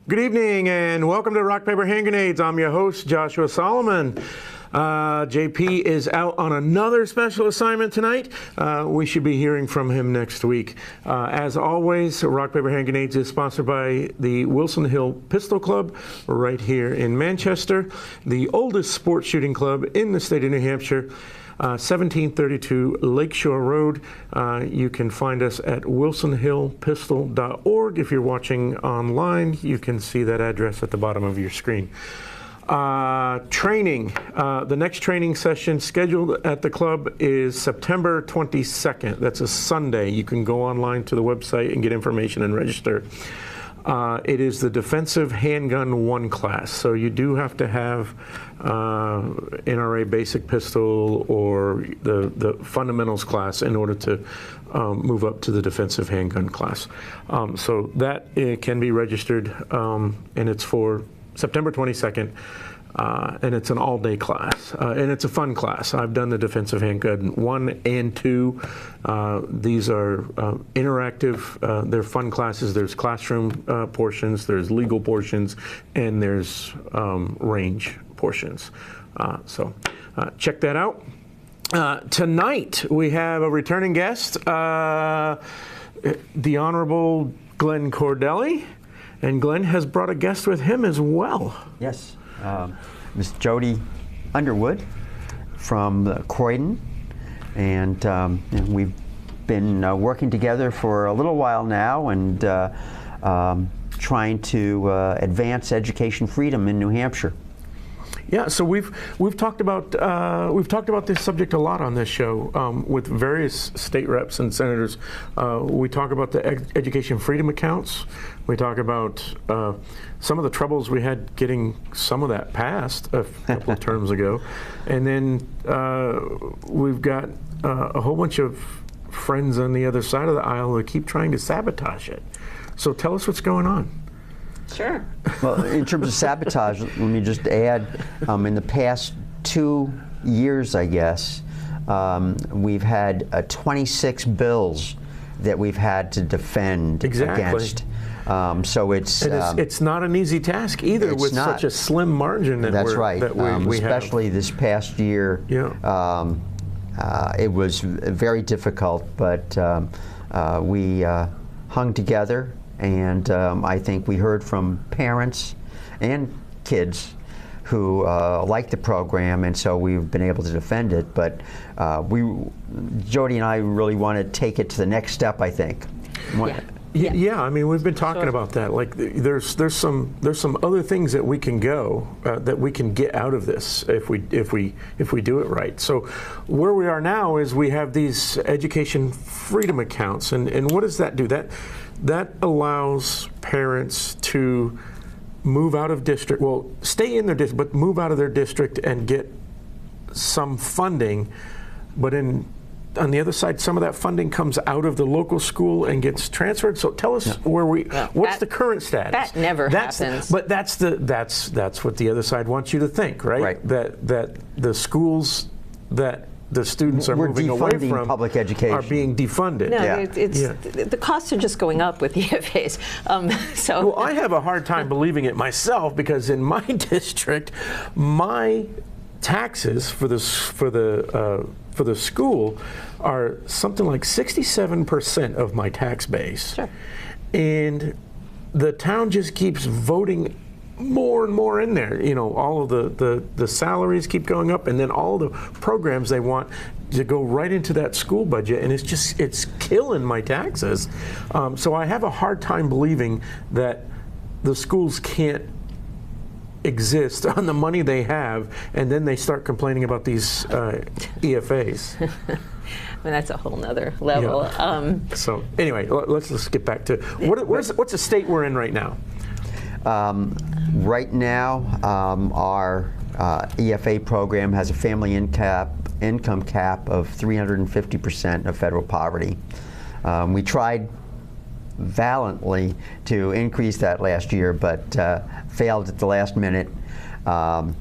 Good evening and welcome to Rock, Paper, Hand Grenades. I'm your host, Joshua Solomon. JP is out on another special assignment tonight. We should be hearing from him next week. As always, Rock, Paper, Hand Grenades is sponsored by the Wilson Hill Pistol Club right here in Manchester, the oldest sports shooting club in the state of New Hampshire. 1732 Lakeshore Road. You can find us at wilsonhillpistol.org. If you're watching online, you can see that address at the bottom of your screen. Training. The next training session scheduled at the club is September 22nd. That's a Sunday. You can go online to the website and get information and register. It is the Defensive Handgun 1 class, so you do have to have NRA Basic Pistol or the Fundamentals class in order to move up to the Defensive Handgun class. So that can be registered, and it's for September 22nd. And it's an all-day class, and it's a fun class. I've done the Defensive Handgun 1 and 2. These are interactive. They're fun classes. There's classroom portions, there's legal portions, and there's range portions. So check that out. Tonight we have a returning guest, the Honorable Glenn Cordell, and Glenn has brought a guest with him as well. Yes. Miss Jody Underwood from Croydon, and we've been working together for a little while now, and trying to advance education freedom in New Hampshire. Yeah, so we've talked about this subject a lot on this show with various state reps and senators. We talk about the education freedom accounts. We talk about some of the troubles we had getting some of that passed a couple of terms ago, and then we've got a whole bunch of friends on the other side of the aisle that keep trying to sabotage it. So tell us what's going on. Sure. Well, in terms of sabotage, let me just add, in the past 2 years, I guess, we've had 26 bills that we've had to defend against. So it's not an easy task either with such a slim margin that we especially have. This past year. Yeah. It was very difficult, but we hung together. And I think we heard from parents and kids who like the program, and so we've been able to defend it. But Jody and I really want to take it to the next step, I think. Yeah, I mean, we've been talking about that. Like, there's some other things that we can that we can get out of this if we do it right. So where we are now is we have these education freedom accounts, and what does that do? That allows parents to move out of district, well, stay in their district, but move out of their district and get some funding. But on the other side, some of that funding comes out of the local school and gets transferred. So tell us what's the current status? That never happens. But that's what the other side wants you to think, right? Right. That the schools that the students are moving away from public education are being defunded. No, the costs are just going up with EFAs. Well, I have a hard time believing it myself, because in my district, my taxes for the school are something like 67% of my tax base. Sure. And the town just keeps voting more and more in there. You know, all of the salaries keep going up, and then all the programs they want to go right into that school budget, and it's killing my taxes. So I have a hard time believing that the schools can't exist on the money they have, and then they start complaining about these EFAs. Well, that's a whole nother level. Yeah. So anyway, let's get back to what's the state we're in right now. Right now, our EFA program has a family income cap of 350% of federal poverty. We tried valiantly to increase that last year, but failed at the last minute. We'll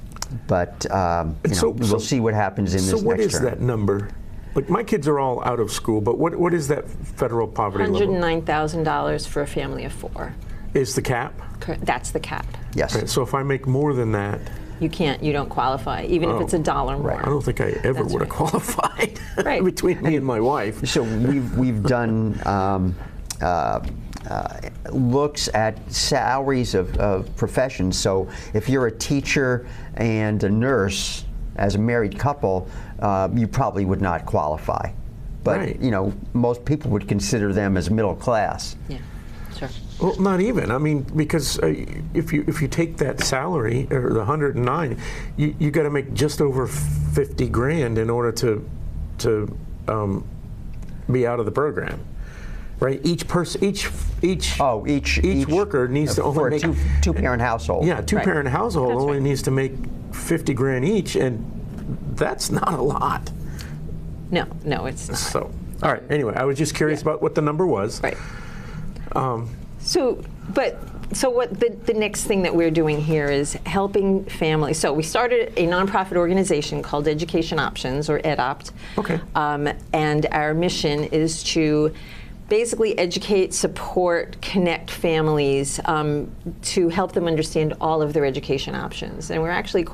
see what happens in this next term. So what is that number? Like, my kids are all out of school, but what is that federal poverty level? $109,000 for a family of 4. is the cap. That's the cap. Yes. Right, so if I make more than that, You don't qualify, even if it's $1 more. I don't think I ever That's would have right. qualified Right. between me and my wife. So we've done looks at salaries of professions. So if you're a teacher and a nurse as a married couple, you probably would not qualify. But Right. you know, most people would consider them as middle class. Yeah, sure. Well, not even. I mean, because if you take that salary or the 109, you got to make just over 50 grand in order to be out of the program, right? Each person, each worker needs to for only a make two-parent household. Yeah, two-parent household That's only right. needs to make 50 grand each, and that's not a lot. No, it's not. So, all right. Anyway, I was just curious about what the number was. Right. So what the next thing that we're doing here is helping families. So we started a nonprofit organization called Education Options, or EdOpt. Okay. And our mission is to basically educate, support, connect families to help them understand all of their education options. And we're actually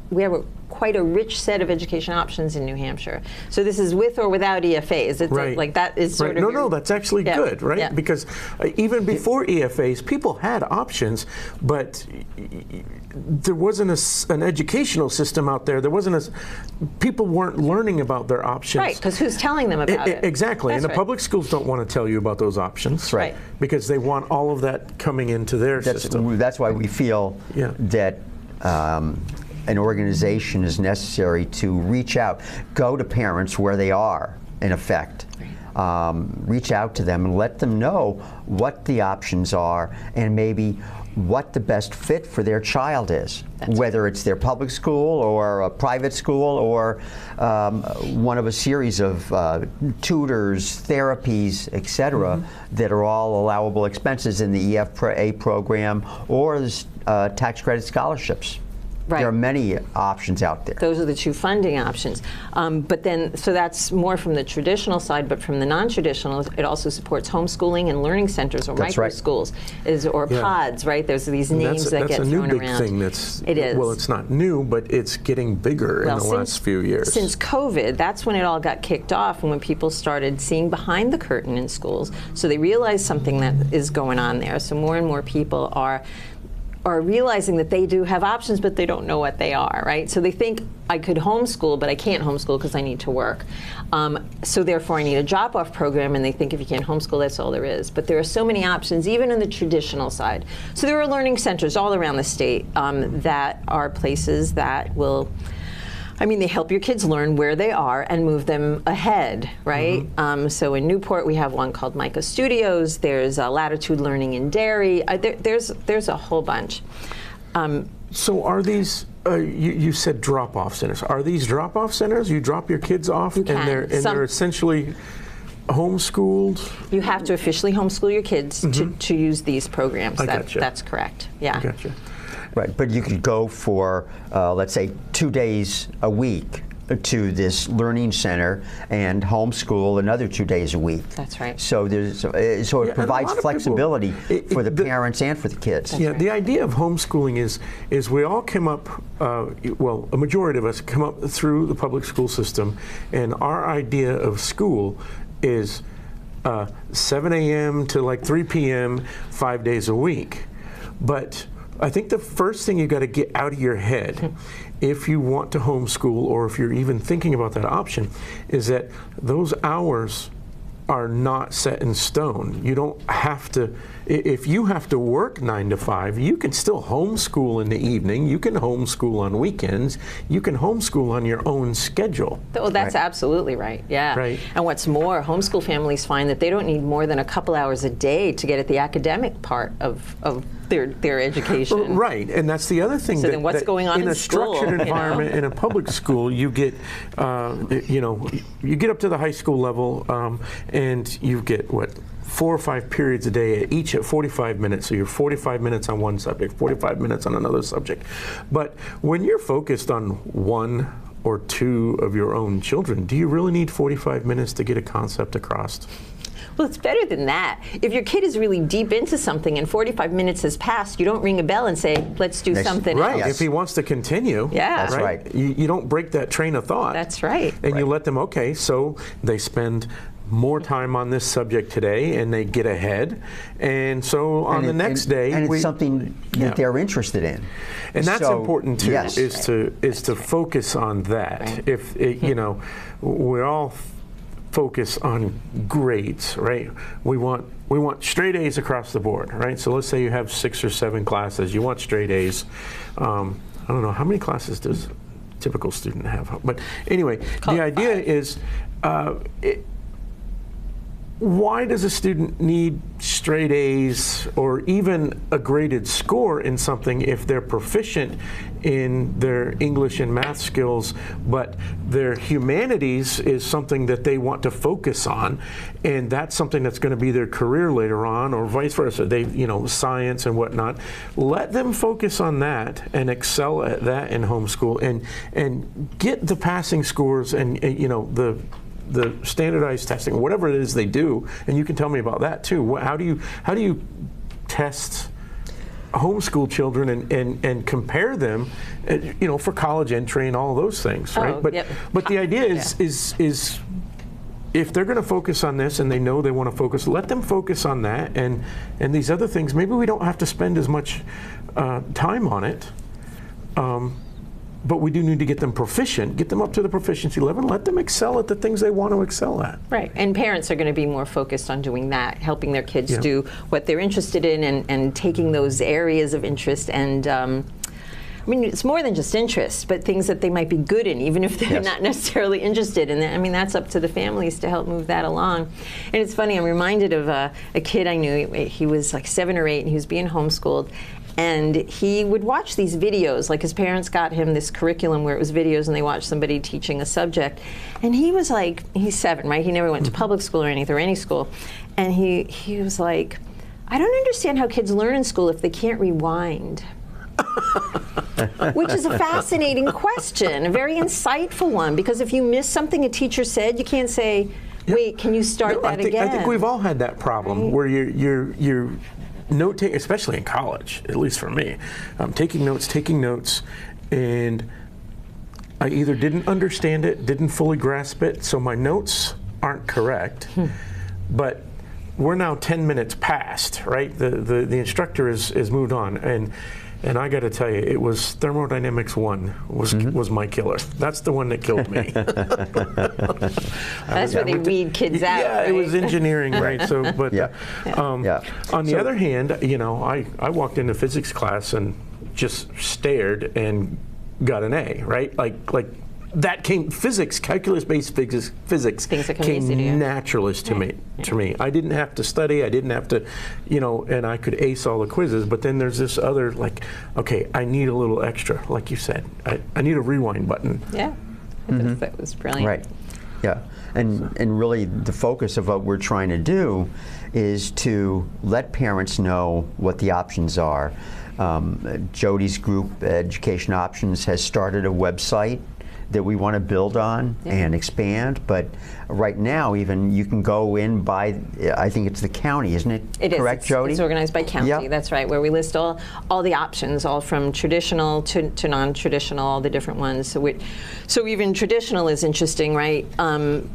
we have quite a rich set of education options in New Hampshire. So this is with or without EFAs. It's Right. like that is sort Right. of No, that's actually Yeah. good, right? Yeah. Because even before EFAs, people had options, but there wasn't an educational system out there. People weren't learning about their options. Right, because who's telling them about it? Exactly, That's and the right. public schools don't want to tell you about those options, Right. Because they want all of that coming into their system. That's why we feel Yeah. that an organization is necessary to reach out, go to parents where they are, in effect. Reach out to them and let them know what the options are and maybe what the best fit for their child is, whether it's their public school or a private school or one of a series of tutors, therapies, etc., that are all allowable expenses in the EFA program or tax credit scholarships. Right. There are many options out there. Those are the two funding options. But then, so that's more from the traditional side, but from the non-traditional, it also supports homeschooling and learning centers or That's micro right. schools, or Yeah. pods, right? There's these names that get That's a new thrown big around. thing. It is. Well, it's not new, but it's getting bigger in the last few years. Since COVID, that's when it all got kicked off, and when people started seeing behind the curtain in schools. So they realized something that is going on there. So more and more people are realizing that they do have options, but they don't know what they are, right? So they think, I could homeschool, but I can't homeschool because I need to work. So therefore, I need a drop-off program, and they think if you can't homeschool, that's all there is. But there are so many options, even in the traditional side. So there are learning centers all around the state that are places that will, they help your kids learn where they are and move them ahead, right? So in Newport, we have one called Micah Studios. There's Latitude Learning in Derry. There's a whole bunch. So are these, you said drop-off centers. Are these drop-off centers? You drop your kids off and can. they're essentially homeschooled? You have to officially homeschool your kids to use these programs. Gotcha. That's correct. Yeah. Gotcha. Right, but you could go for, let's say, 2 days a week to this learning center and homeschool another 2 days a week. That's right. So it and a provides lot of flexibility people- for the parents and for the kids. Yeah, right. the idea of homeschooling is we all came up, a majority of us come up through the public school system, and our idea of school is 7 a.m. to like 3 p.m. 5 days a week. But I think the first thing you got to get out of your head, if you want to homeschool or if you're even thinking about that option, is that those hours are not set in stone. You don't have to, if you have to work 9 to 5, you can still homeschool in the evening, you can homeschool on weekends, you can homeschool on your own schedule. Oh, that's absolutely right. Yeah. Right. And what's more, homeschool families find that they don't need more than a couple hours a day to get at the academic part of their education. Right, and that's the other thing. So then what's going on in in a school, structured environment in a public school? You get, you get up to the high school level, and you get 4 or 5 periods a day, each at 45 minutes. So you're 45 minutes on one subject, 45 minutes on another subject. But when you're focused on 1 or 2 of your own children, do you really need 45 minutes to get a concept across? Well, it's better than that. If your kid is really deep into something and 45 minutes has passed, you don't ring a bell and say, let's do something Right. else. If he wants to continue, Yeah. That's right. You don't break that train of thought. That's right. And you let them, okay, so they spend more time on this subject today and they get ahead. And so on the next day, and it's something that they're interested in. And that's So, important too, yes. is to focus on that. Right. If it, we're all focus on grades, right? We want straight A's across the board, right? So let's say you have 6 or 7 classes. You want straight A's. I don't know, how many classes does a typical student have? But anyway, the idea is, why does a student need straight A's or even a graded score in something if they're proficient in their English and math skills, but their humanities is something that they want to focus on, and that's something that's going to be their career later on, or vice versa. They, science and whatnot. Let them focus on that and excel at that in homeschool, and get the passing scores and the standardized testing, whatever it is they do, and you can tell me about that too. How do you test homeschool children and compare them, for college entry and all those things, right? But the idea is if they're going to focus on this and they know they want to focus, let them focus on that, and these other things. Maybe we don't have to spend as much time on it. But we do need to get them proficient, get them up to the proficiency level, and let them excel at the things they want to excel at. Right. And parents are going to be more focused on doing that, helping their kids do what they're interested in, and taking those areas of interest. And it's more than just interest, but things that they might be good in, even if they're not necessarily interested in it. That's up to the families to help move that along. And it's funny, I'm reminded of a kid I knew. He was like 7 or 8, and he was being homeschooled. And he would watch these videos, like his parents got him this curriculum where it was videos and they watched somebody teaching a subject. And he was like, he's 7, right? He never went to public school or anything, or any school. And he was like, I don't understand how kids learn in school if they can't rewind. Which is a fascinating question, a very insightful one, because if you miss something a teacher said, you can't say, wait, can you start that again? I think we've all had that problem where you're note-taking, especially in college, at least for me. Taking notes, and I either didn't understand it, didn't fully grasp it, so my notes aren't correct, but we're now 10 minutes past, right? The instructor has moved on, and I got to tell you, it was thermodynamics 1 was my killer. That's the one that killed me. That's where they weed kids out. Yeah, right? It was engineering, right? So, but on the other hand, I walked into physics class and just stared and got an A, right? Like that came calculus-based physics came naturalist to me. I didn't have to study. I didn't have to, and I could ace all the quizzes. But then there's this other, okay, I need a little extra, like you said. I need a rewind button. Yeah, that was brilliant. Right. Yeah, and really the focus of what we're trying to do is to let parents know what the options are. Jody's group, Education Options, has started a website that we want to build on and expand, but right now even you can go in by, I think it's the county, isn't it? It is. Correct, Jody? It's organized by county, that's right, where we list all the options, all from traditional to non-traditional, all the different ones. So even traditional is interesting, right?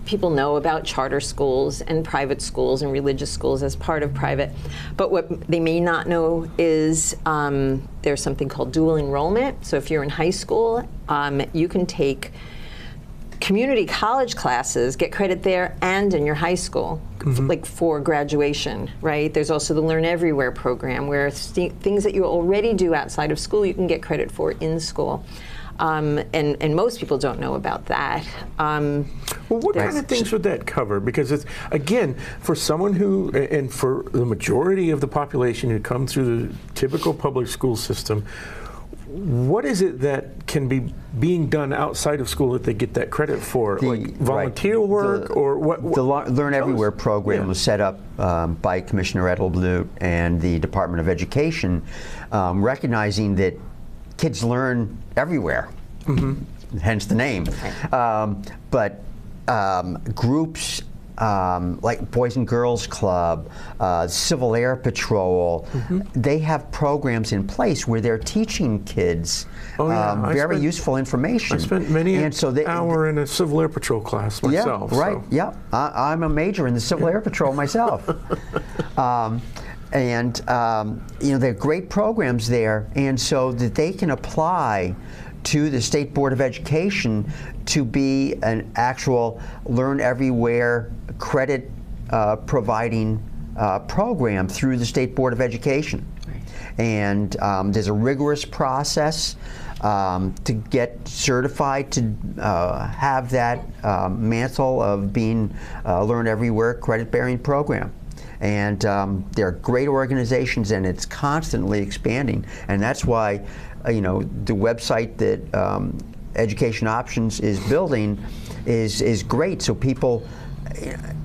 People know about charter schools and private schools and religious schools as part of private, but what they may not know is there's something called dual enrollment. So if you're in high school, you can take community college classes, get credit there and in your high school, like for graduation, right? There's also the Learn Everywhere program where things that you already do outside of school, you can get credit for in school. And most people don't know about that. Well, what kind of things would that cover? Because it's, again, for someone who, and for the majority of the population who come through the typical public school system, what is it that can be being done outside of school that they get that credit for? Like volunteer work or what? The Learn Everywhere program was set up by Commissioner Edelblut and the Department of Education, recognizing that kids learn everywhere, hence the name. But groups like Boys and Girls Club, Civil Air Patrol, they have programs in place where they're teaching kids very useful information. I spent many an hour in a Civil Air Patrol class myself. Yeah, right. So. Yeah, I'm a major in the Civil Air Patrol myself. There are great programs there, and so that they can apply to the State Board of Education to be an actual Learn Everywhere credit providing program through the State Board of Education. Right. And there's a rigorous process to get certified to have that mantle of being a Learn Everywhere credit-bearing program. And they're great organizations, and it's constantly expanding. And that's why, the website that Education Options is building is great. So people,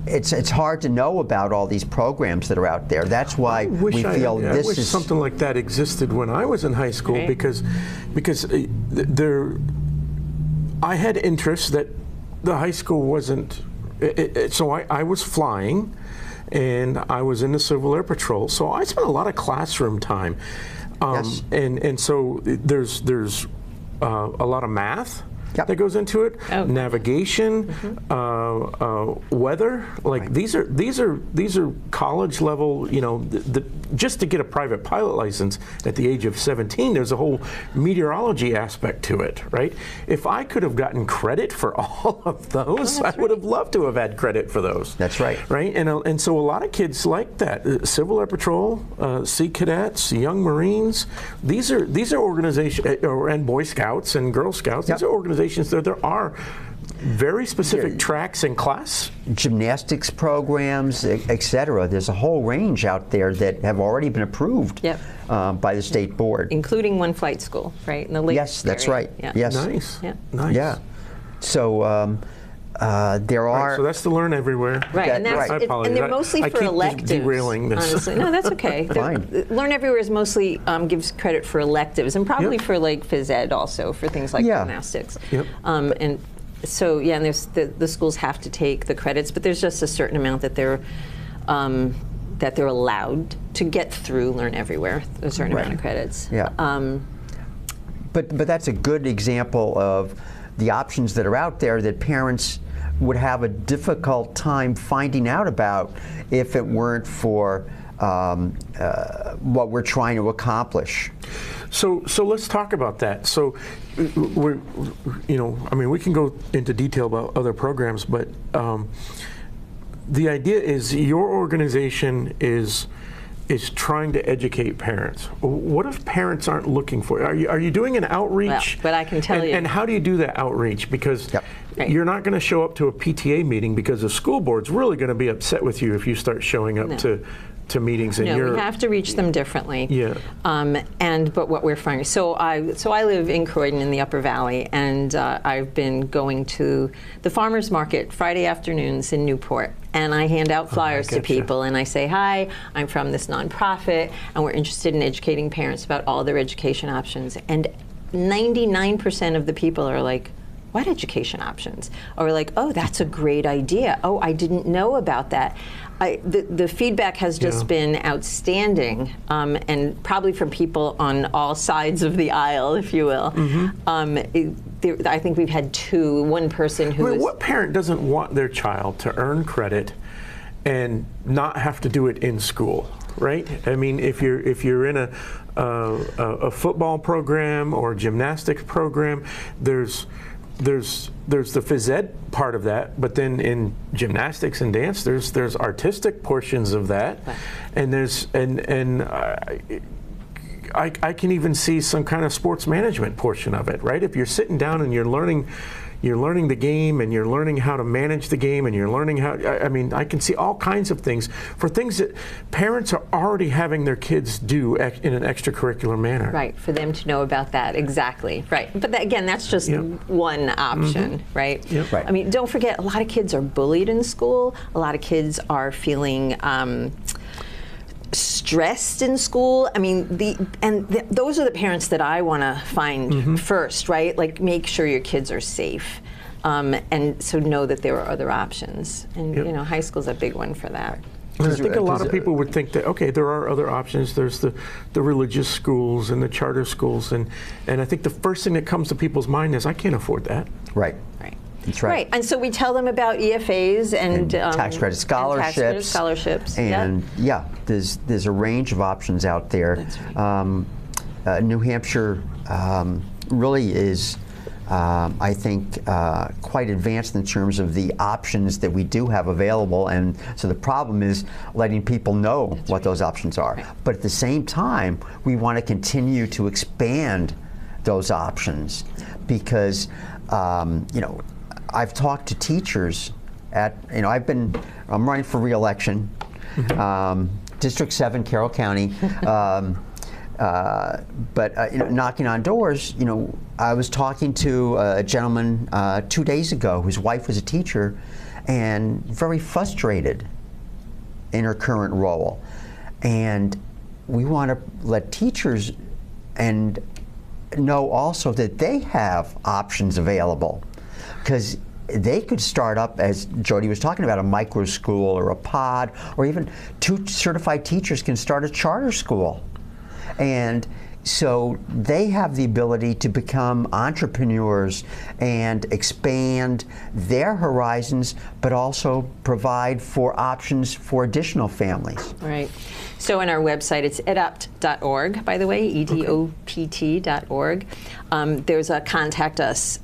it's hard to know about all these programs that are out there. That's why we feel I wish something like that existed when I was in high school, right. because I had interests that the high school wasn't. So I was flying. And I was in the Civil Air Patrol, so I spent a lot of classroom time. Yes. And so there's a lot of math that goes into it, navigation, weather. Like these are college level. Just to get a private pilot license at the age of 17, there's a whole meteorology aspect to it, right? If I could have gotten credit for all of those, I would have loved to have had credit for those. That's right. Right, and so a lot of kids like that. Civil Air Patrol, Sea Cadets, Young Marines. These are organizations, and Boy Scouts and Girl Scouts. These are organizations that there are very specific tracks in class. Gymnastics programs, et cetera. There's a whole range out there that have already been approved by the state board. Including one flight school, right? In the yes, that's right. Yeah. Yes. Nice. Yeah. Nice. Yeah. So there are. Right, so that's the Learn Everywhere. Right, and that's I apologize. and they're mostly I for keep electives. Derailing this. Honestly, no, that's okay. Fine. Learn Everywhere is mostly gives credit for electives, and probably for like phys ed also for things like gymnastics. Yep. And so and there's the schools have to take the credits, but there's just a certain amount that they're allowed to get through Learn Everywhere, a certain amount of credits. Yeah. But that's a good example of the options that are out there that parents would have a difficult time finding out about if it weren't for what we're trying to accomplish. So let's talk about that. So we can go into detail about other programs, but the idea is your organization is trying to educate parents. What if parents aren't looking for it? Are you doing an outreach? Well, but I can tell you. And how do you do that outreach? Because you're not going to show up to a PTA meeting because the school board's really going to be upset with you if you start showing up to meetings. And we have to reach them differently. Yeah. But what we're finding, so I live in Croydon in the Upper Valley, and I've been going to the farmers market Friday afternoons in Newport, and I hand out flyers to people, and I say, hi, I'm from this nonprofit, and we're interested in educating parents about all their education options. And 99% of the people are like, what education options? Or like, oh, that's a great idea. Oh, I didn't know about that. The feedback has just been outstanding, and probably from people on all sides of the aisle, if you will. I think we've had one person who what parent doesn't want their child to earn credit and not have to do it in school, right? I mean, if you're in a football program or a gymnastics program, there's the phys ed part of that, but then in gymnastics and dance, there's artistic portions of that, and I can even see some kind of sports management portion of it, right? If you're sitting down and you're learning the game, and you're learning how to manage the game, and you're learning how, I can see all kinds of things for things that parents are already having their kids do in an extracurricular manner. Right, for them to know about that, exactly, right. But that's just one option, right? Yep. Right. I mean, don't forget, a lot of kids are bullied in school. A lot of kids are feeling stressed in school. I mean, those are the parents that I want to find first, right? Like, make sure your kids are safe. and so know that there are other options. And Yep. you know, high school's a big one for that. And I think a lot of people would think that, okay, there are other options. There's the religious schools and the charter schools. And I think the first thing that comes to people's mind is, I can't afford that. Right. Right. That's right. And so we tell them about EFAs and tax credit scholarships. And yeah. there's a range of options out there. That's right. New Hampshire really is, I think, quite advanced in terms of the options that we do have available. And so the problem is letting people know what those options are. Right. But at the same time, we want to continue to expand those options because, you know, I've talked to teachers at, you know, I'm running for re-election, District 7, Carroll County, but you know, knocking on doors, you know, I was talking to a gentleman 2 days ago whose wife was a teacher and very frustrated in her current role. And we want to let teachers and know also that they have options available, because they could start up, as Jody was talking about, a micro school or a pod, or even 2 certified teachers can start a charter school. And so they have the ability to become entrepreneurs and expand their horizons, but also provide for options for additional families. Right. So on our website, it's edopt.org, by the way, edopt.org. There's a contact us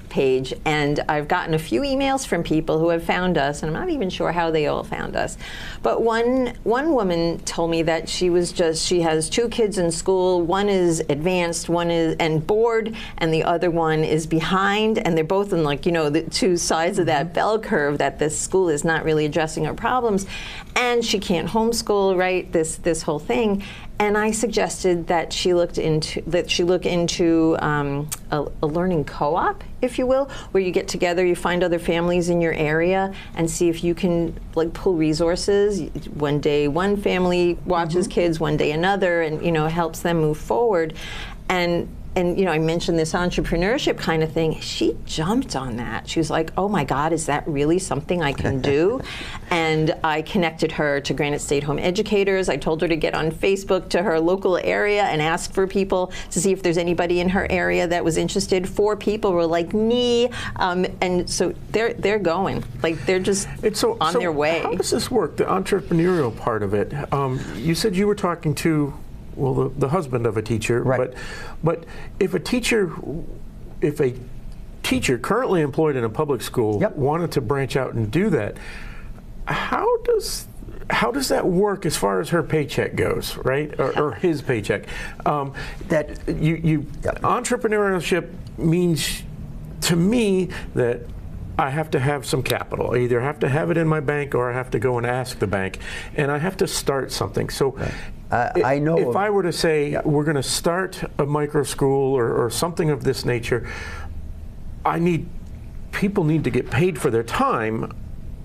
page, and I've gotten a few emails from people who have found us, and I'm not even sure how they all found us. But one woman told me that she has 2 kids in school. One is advanced, one is and bored, and the other one is behind, and they're both in, like, you know, the 2 sides of that bell curve, that this school is not really addressing her problems, and she can't homeschool, right? This whole thing. And I suggested that she look into a learning co-op, if you will, where you get together, you find other families in your area, and see if you can, like, pull resources. One day one family watches kids, one day another, and, you know, helps them move forward. And you know, I mentioned this entrepreneurship kind of thing. She jumped on that. She was like, "Oh my God, is that really something I can do?" And I connected her to Granite State Home Educators. I told her to get on Facebook to her local area and ask for people to see if there's anybody in her area that was interested. 4 people were like me, and so they're going. Like, they're just on their way. How does this work? The entrepreneurial part of it. You said you were talking to, well, the husband of a teacher, right. But if a teacher currently employed in a public school wanted to branch out and do that, how does that work as far as her paycheck goes, right? Or his paycheck? That entrepreneurship means to me that I have to have some capital. I either have to have it in my bank, or I have to go and ask the bank, and I have to start something. So. Right. I know if I were to say we're going to start a micro school or something of this nature, people need to get paid for their time,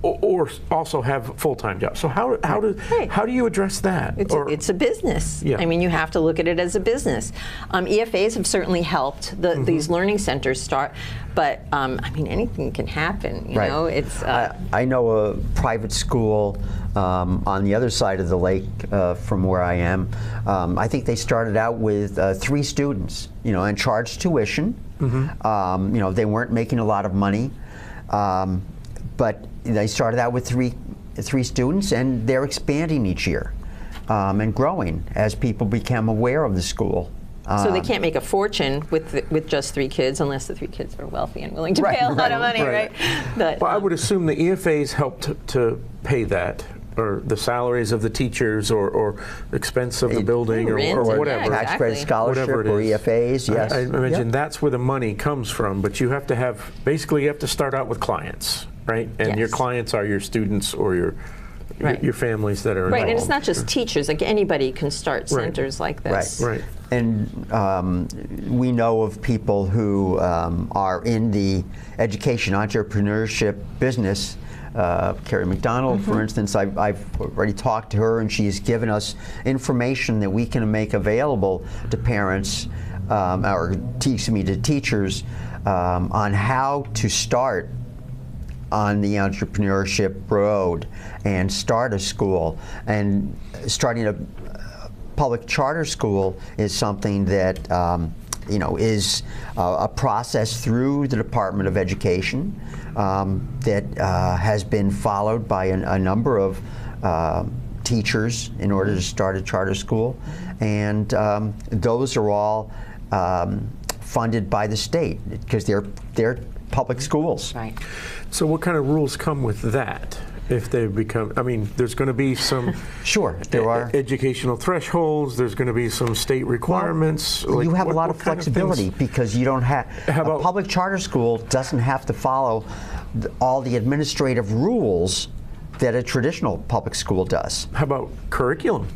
or also have full-time jobs. So how do you address that? It's a business. Yeah. I mean, you have to look at it as a business. EFAs have certainly helped these learning centers start, but I mean, anything can happen. You know, it's. I know a private school on the other side of the lake from where I am. I think they started out with 3 students, you know, and charged tuition. You know, they weren't making a lot of money, but they started out with three students, and they're expanding each year and growing as people become aware of the school. So they can't make a fortune with just 3 kids, unless the 3 kids are wealthy and willing to pay a lot of money, right? But, well, I would assume the EFAs helped to pay that, or the salaries of the teachers, or expense of the building, or whatever. Yeah, tax credit scholarship or EFAs, yes. I imagine that's where the money comes from, but you have to have, basically you have to start out with clients, right? And your clients are your students or your families that are involved. Right, and it's not just teachers, like anybody can start centers like this. Right. And we know of people who are in the education entrepreneurship business. Carrie McDonald, for instance, I've already talked to her, and she's given us information that we can make available to parents, or to teachers, on how to start on the entrepreneurship road and start a school. And starting a public charter school is something that is a process through the Department of Education that has been followed by a number of teachers in order to start a charter school, and those are all funded by the state because they're public schools. Right. So what kind of rules come with that? If they become, I mean, there's going to be some Sure, there are educational thresholds. There's going to be some state requirements. Well, like, you have a lot of what kind flexibility things? because you don't have a public charter school doesn't have to follow all the administrative rules that a traditional public school does. How about curriculum?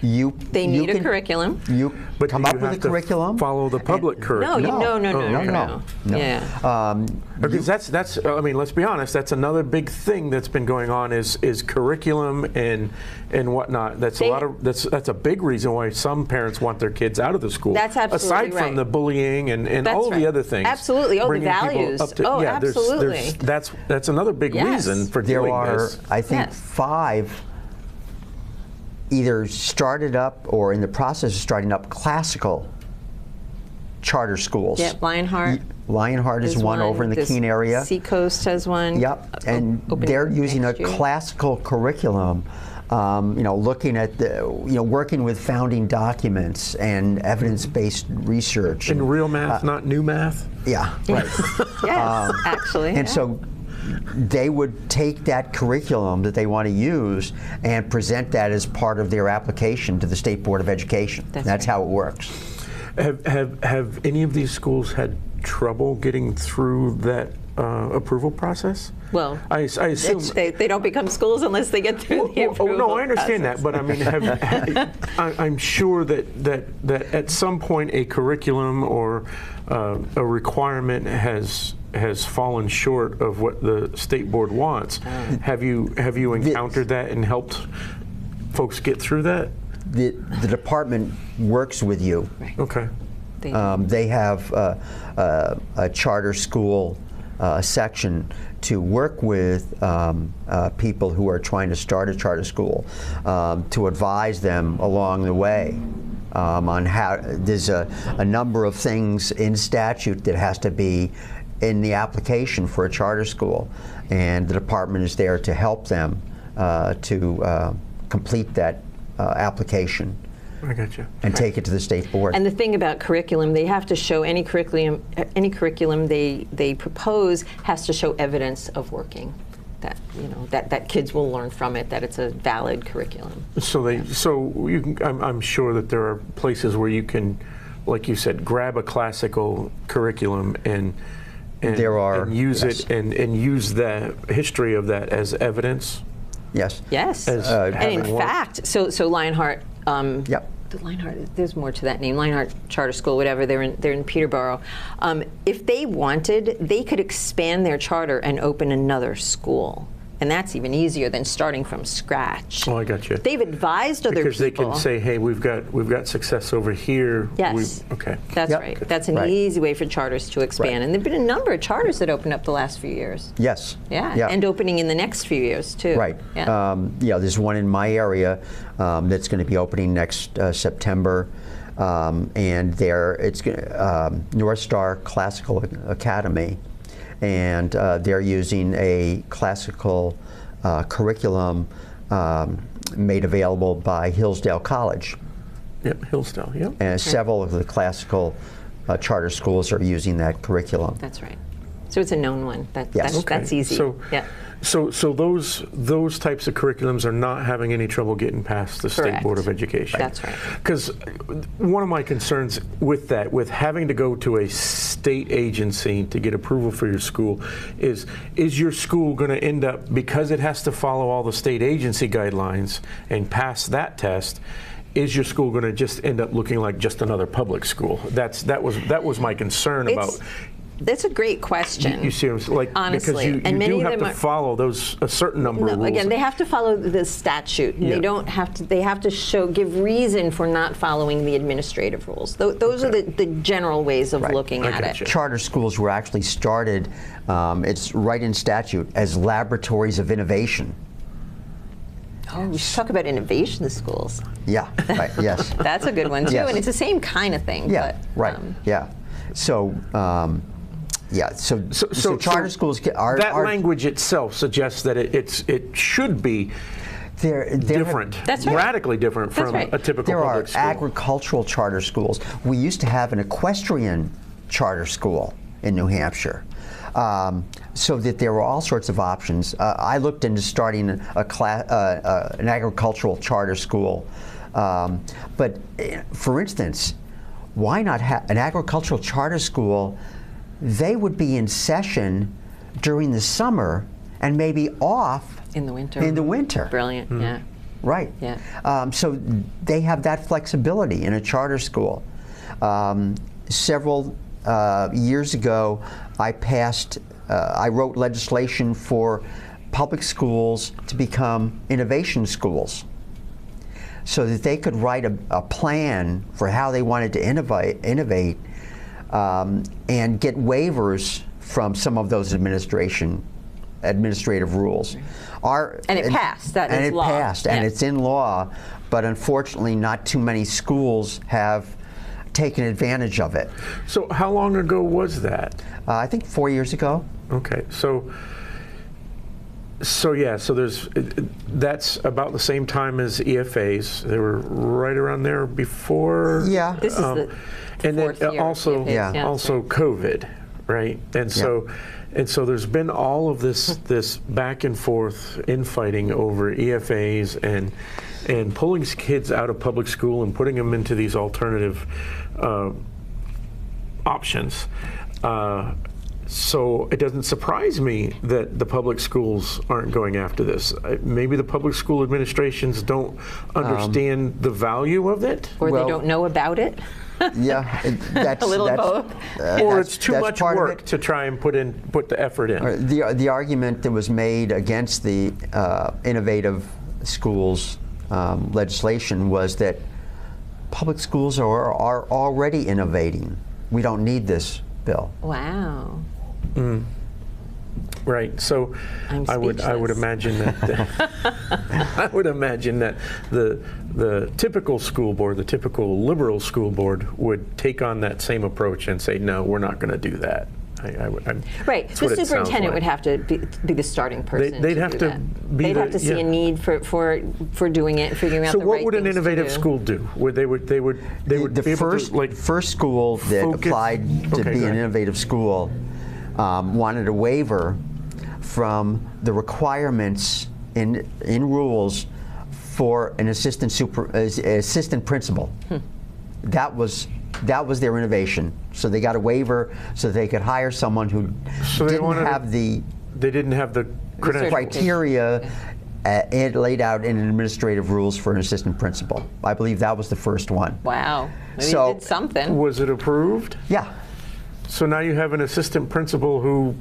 They need a curriculum. You But come do up you with a have to curriculum. follow the public curriculum. No. Yeah. Because that's I mean, let's be honest, that's another big thing that's been going on is curriculum and whatnot. That's that's a big reason why some parents want their kids out of the school. That's absolutely aside right. from the bullying and That's all of right. the other things. Absolutely. Oh, the bringing people values. up to- Oh, yeah, absolutely. That's another big Yes. reason for There doing are, this. I think, Yes. 5 either started up or in the process of starting up classical charter schools. Yep, Lionheart. Lionheart is There's one over in the This Keene area. Seacoast has one. Yep, and opening they're using a next year. classical curriculum, looking at working with founding documents and evidence-based research. And real math, not new math. Yeah, right. Yes, actually. And yeah. so they would take that curriculum that they want to use and present that as part of their application to the State Board of Education. That's right. how it works. Have any of these schools had trouble getting through that approval process? Well, I assume they don't become schools unless they get through the approval no, I understand process. that, but I mean, I'm sure that at some point a curriculum or a requirement has fallen short of what the state board wants. Have you encountered that and helped folks get through that? The department works with you. Right. Okay. They have a charter school section to work with people who are trying to start a charter school, to advise them along the way on how there's a number of things in statute that has to be in the application for a charter school, and the department is there to help them to complete that application. I got you. And take it to the state board. And the thing about curriculum, they have to show any curriculum they propose has to show evidence of working. That that kids will learn from it, that it's a valid curriculum. So you can. I'm sure that there are places where you can, like you said, grab a classical curriculum and there are, and use yes. it and use the history of that as evidence. Yes. Yes. As and in having worked. fact, so Lionheart. Yep. The Lionheart. There's more to that name. Lionheart Charter School, whatever. They're in Peterborough. If they wanted, they could expand their charter and open another school. And that's even easier than starting from scratch. Oh, I got you. They've advised other Because people. they can say, "Hey, we've got success over here." Yes. Okay. That's Yep. right. That's an Right. easy way for charters to expand. Right. And there've been a number of charters that opened up the last few years. Yes. Yeah. And opening in the next few years, too. Right. Yeah. There's one in my area that's going to be opening next September, and it's North Star Classical Academy, and they're using a classical curriculum made available by Hillsdale College. Yep. Hillsdale. Yep. And several of the classical charter schools are using that curriculum. That's right. So it's a known one. Yes. That's easy. So, yeah. so those types of curriculums are not having any trouble getting past the State Correct. Board of Education. That's right. Because one of my concerns with that, with having to go to a state agency to get approval for your school, is your school going to end up, because it has to follow all the state agency guidelines and pass that test, is your school going to just end up looking like just another public school? That was my concern about That's a great question. You see what I'm saying? Like, honestly, because you and many do of have them to are, follow a certain number of rules. Again, they have to follow the statute. Yeah. They don't have to. They have to give reason for not following the administrative rules. Those are the general ways of looking at it. Charter schools were actually started, it's right in statute, as laboratories of innovation. Oh, we should talk about innovation schools. Yeah, right, yes. That's a good one too, Yes. and it's the same kind of thing. Yeah, but, right, yeah. So, so charter schools are... That language itself suggests that it should be they're different, That's right. radically different That's from right. a typical There are public school. agricultural charter schools. We used to have an equestrian charter school in New Hampshire. So that there were all sorts of options. I looked into starting an agricultural charter school. But for instance, why not have an agricultural charter school? They would be in session during the summer and maybe off in the winter. In the winter. Brilliant. Yeah. Right. Yeah. So they have that flexibility in a charter school. Several years ago, I wrote legislation for public schools to become innovation schools, so that they could write a plan for how they wanted to innovate, and get waivers from some of those administrative rules. And it passed. That and is it law. passed, and Yeah. it's in law, but unfortunately, not too many schools have taken advantage of it. So how long ago was that? I think 4 years ago. Okay, so that's about the same time as EFAs. They were right around there before. Yeah. This is the and then fourth year. also Yeah. also COVID, right? And so there's been all of this back and forth infighting over EFAs and pulling kids out of public school and putting them into these alternative options. So it doesn't surprise me that the public schools aren't going after this. Maybe the public school administrations don't understand the value of it. Or Well- they don't know about it. Yeah, that's A little that's, both. Or it's too that's much part of work it. to try and put the effort in. The argument that was made against the innovative schools legislation was that public schools are already innovating. We don't need this bill. Wow. Right. So I'm I would speechless. imagine that I would imagine that the typical school board, the typical liberal school board, would take on that same approach and say, no, we're not going to do that. Right. That's The what it sounds superintendent like. would have to be the starting person. They'd to have do to that. be They'd the- have to see yeah. a need for doing it and figuring out So the what right would an things to innovative do. school do? They would be able to, First school that focus- applied to Okay, be go an ahead. innovative school wanted a waiver from the requirements in rules for an assistant principal. That was their innovation. So they got a waiver so they could hire someone who So they didn't wanted have the they didn't have the credentials. criteria it laid out in administrative rules for an assistant principal. I believe that was the first one. Wow. Maybe So- you did something. Was it approved? Yeah. So now you have an assistant principal who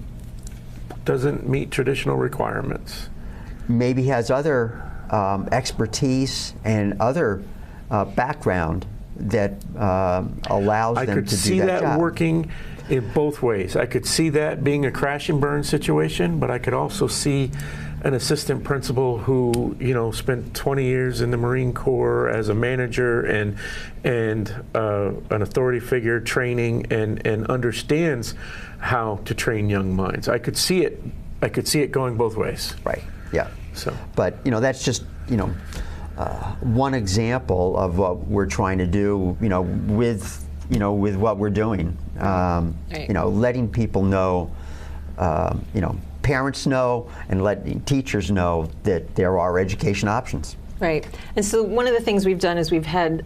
doesn't meet traditional requirements. Maybe has other expertise and other background that allows I them could to see do that job. working in both ways. I could see that being a crash and burn situation, but I could also see an assistant principal who, spent 20 years in the Marine Corps as a manager and an authority figure training and understands how to train young minds. I could see it going both ways. Right. Yeah. So. But that's just one example of what we're trying to do. With what we're doing. Right. Letting people know. Parents know and letting teachers know that there are education options. Right. And so one of the things we've done is we've had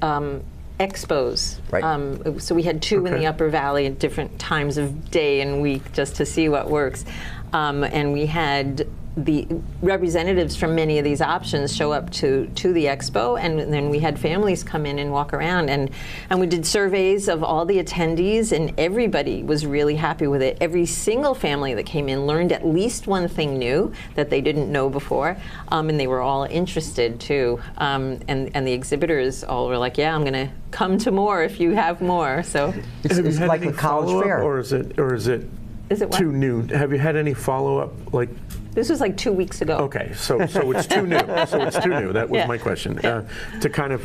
expos. Right. So we had two in Okay. the Upper Valley at different times of day and week just to see what works. And we had the representatives from many of these options show up to the expo, and then we had families come in and walk around, and we did surveys of all the attendees, and everybody was really happy with it. Every single family that came in learned at least one thing new that they didn't know before, and they were all interested too. And the exhibitors all were like, "Yeah, I'm going to come to more if you have more." So It's like a college fair. or is it what? too new? Have you had any follow-up, like? This was like 2 weeks ago. Okay, so it's too new. So it's too new. That was Yeah. my question. To kind of,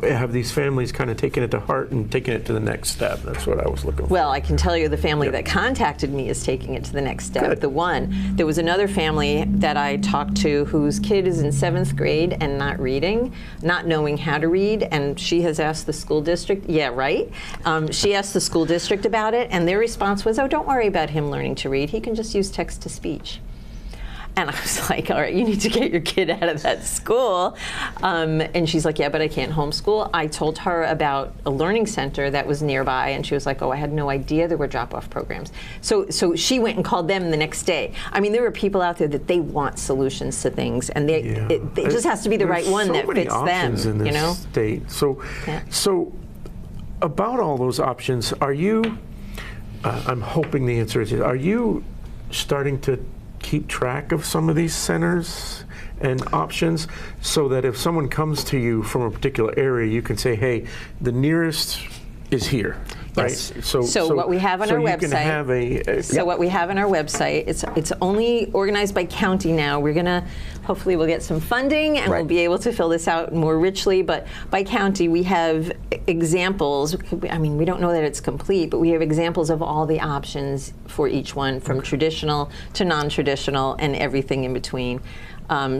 have these families kind of taken it to heart and taken it to the next step? That's what I was looking for. Well, I can tell you the family that contacted me is taking it to the next step. Good. There was another family that I talked to whose kid is in 7th grade and not reading, not knowing how to read, and she has asked the school district, she asked the school district about it, and their response was, "Oh, don't worry about him learning to read. He can just use text-to-speech." And I was like, all right, you need to get your kid out of that school. And she's like, yeah, but I can't homeschool. I told her about a learning center that was nearby, and she was like, oh, I had no idea there were drop-off programs. So she went and called them the next day. I mean, there are people out there that they want solutions to things, and it just has to be the right one that fits them. In this state. So about all those options, are you? I'm hoping the answer is yes. Are you starting to keep track of some of these centers and options so that if someone comes to you from a particular area, you can say, hey, the nearest is here. Yes. Right? So what we have on our website. Can have what we have on our website, it's only organized by county now. We're gonna, hopefully we'll get some funding and we'll be able to fill this out more richly, but by county we have examples. I mean, we don't know that it's complete, but we have examples of all the options for each one, from traditional to non-traditional and everything in between.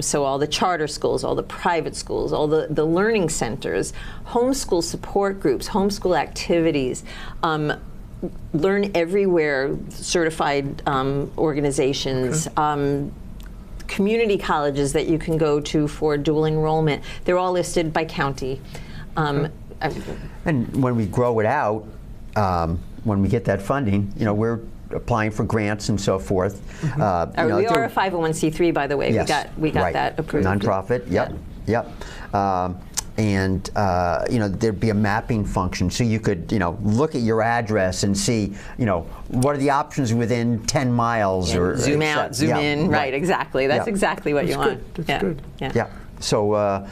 So all the charter schools, all the private schools, all the learning centers, homeschool support groups, homeschool activities, Learn Everywhere certified organizations, community colleges that you can go to for dual enrollment. They're all listed by county. And when we grow it out, when we get that funding, we're applying for grants and so forth. We are a 501c3, by the way. Yes, we got that approved. Nonprofit. Yep. And there'd be a mapping function, so you could look at your address and see what are the options within 10 miles or zoom out, zoom in. Right, exactly. That's exactly what you want. That's good. Yeah. So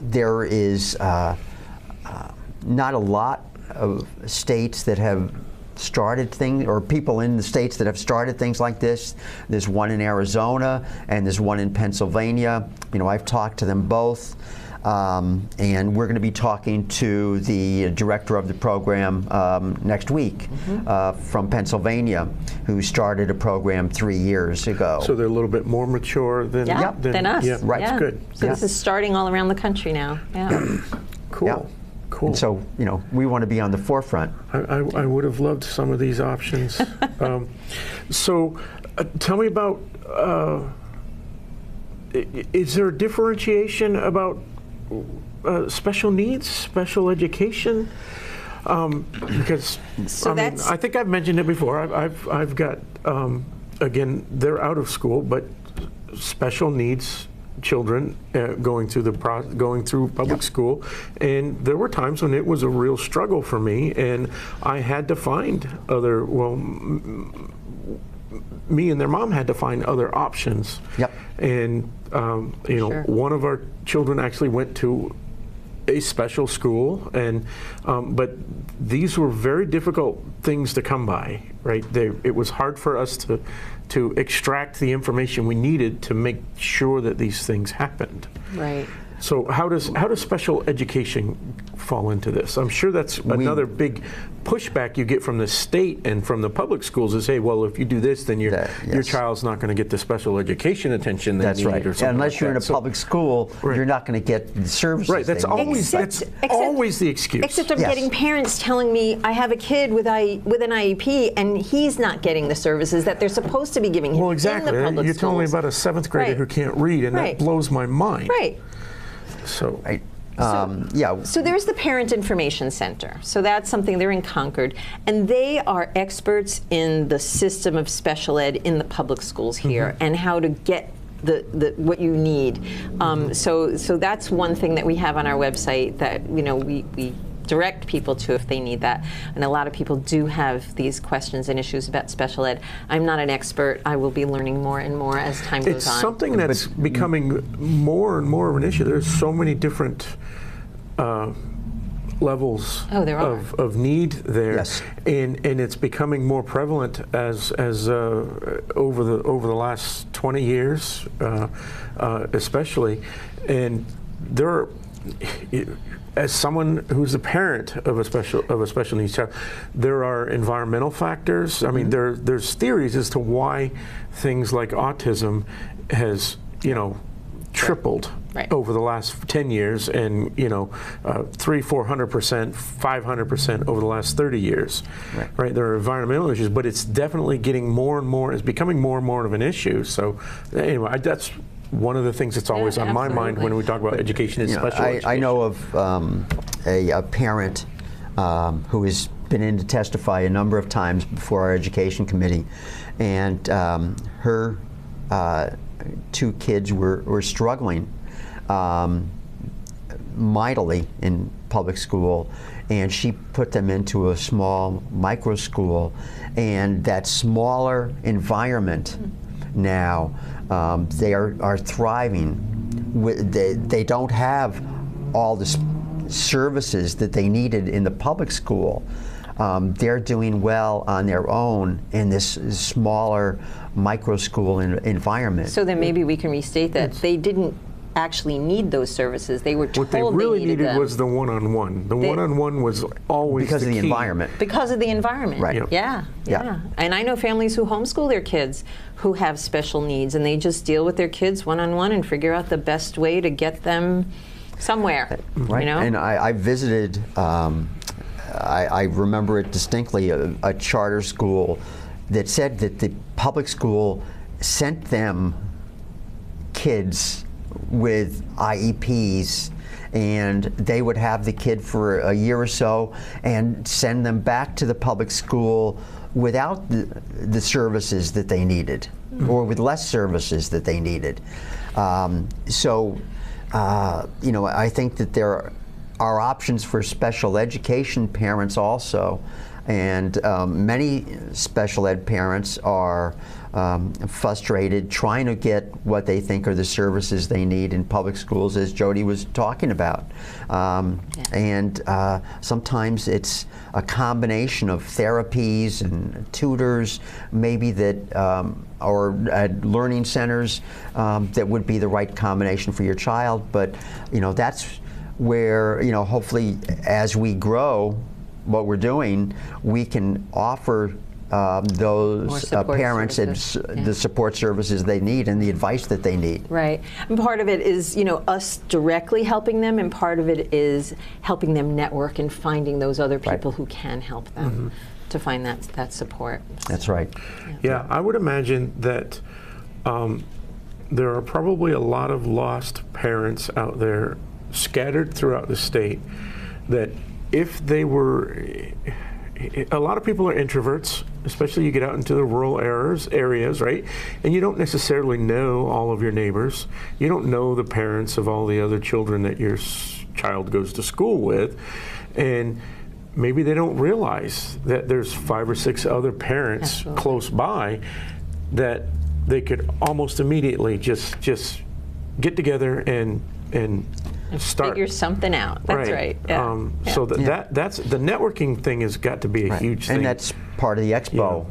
there is not a lot of states that have started things, or people in the states that have started things like this. There's one in Arizona and there's one in Pennsylvania. I've talked to them both, and we're going to be talking to the director of the program next week from Pennsylvania, who started a program 3 years ago. So they're a little bit more mature than us. Yeah, right. Yeah. That's good. So this is starting all around the country now. Yeah. Cool. Yeah. Cool. And so, we want to be on the forefront. I would have loved some of these options. So tell me about, is there a differentiation about special needs, special education? Because I think I've mentioned it before. I've got, again, they're out of school, but special needs children going through public school, and there were times when it was a real struggle for me, and I had to find me and their mom had to find other options. Yep. And one of our children actually went to a special school, and but these were very difficult things to come by, right? It was hard for us to extract the information we needed to make sure that these things happened. Right. So how does special education fall into this? I'm sure that's another big pushback you get from the state and from the public schools is, hey, well, if you do this, then your child's not going to get the special education attention they need. Right. Or something unless like you're that. in a public school, you're not going to get the services. Right. That's always always the excuse. Except I'm getting parents telling me I have a kid with an IEP and he's not getting the services that they're supposed to be giving him. Well, exactly. In the public You're telling me schools. about a 7th grader who can't read, and that blows my mind. Right. So Yeah. So there's the Parent Information Center. So that's something, they're in Concord, and they are experts in the system of special ed in the public schools here and how to get the what you need. So that's one thing that we have on our website that we direct people to if they need that. And a lot of people do have these questions and issues about special ed. I'm not an expert. I will be learning more and more as time goes on. It's something that's becoming more and more of an issue. There's so many different levels of need there, Yes. and it's becoming more prevalent as over the last 20 years, especially. And there are, as someone who's a parent of a special needs child, there are environmental factors. I mean, there's theories as to why things like autism has tripled over the last 10 years, and 300-400%, 500% over the last 30 years. Right? There are environmental issues, but it's definitely getting more and more. It's becoming more and more of an issue. So anyway, that's one of the things that's always on my mind when we talk about education is special education. I know of a parent who has been in to testify a number of times before our education committee, and her 2 kids were struggling mightily in public school, and she put them into a small micro school, and that smaller environment now, they are thriving. They don't have all the services that they needed in the public school. They're doing well on their own in this smaller micro school environment. So then maybe we can restate that they didn't actually need those services. They were told what they really needed them. was the one-on-one. The one-on-one was always because of the key. environment. Because of the environment. Right. Yeah. And I know families who homeschool their kids who have special needs, and they just deal with their kids one-on-one and figure out the best way to get them somewhere. Right. And I visited, I remember it distinctly, a charter school that said that the public school sent them kids with IEPs, and they would have the kid for a year or so and send them back to the public school without the services that they needed, or with less services that they needed. I think that there are options for special education parents also, and many special ed parents are frustrated trying to get what they think are the services they need in public schools, as Jody was talking about. And sometimes it's a combination of therapies and tutors, maybe that, or learning centers that would be the right combination for your child. But that's where hopefully as we grow what we're doing, we can offer those parents the support services they need and the advice that they need. Right. And part of it is, us directly helping them, and part of it is helping them network and finding those other people who can help them to find that support. That's right. Yeah, I would imagine that there are probably a lot of lost parents out there scattered throughout the state that if they were, a lot of people are introverts, especially you get out into the rural areas, right? And you don't necessarily know all of your neighbors. You don't know the parents of all the other children that your child goes to school with. And maybe they don't realize that there's 5 or 6 other parents close by that they could almost immediately just get together and start. Figure something out. That's right. So that's the networking thing has got to be a huge thing. And that's part of the expo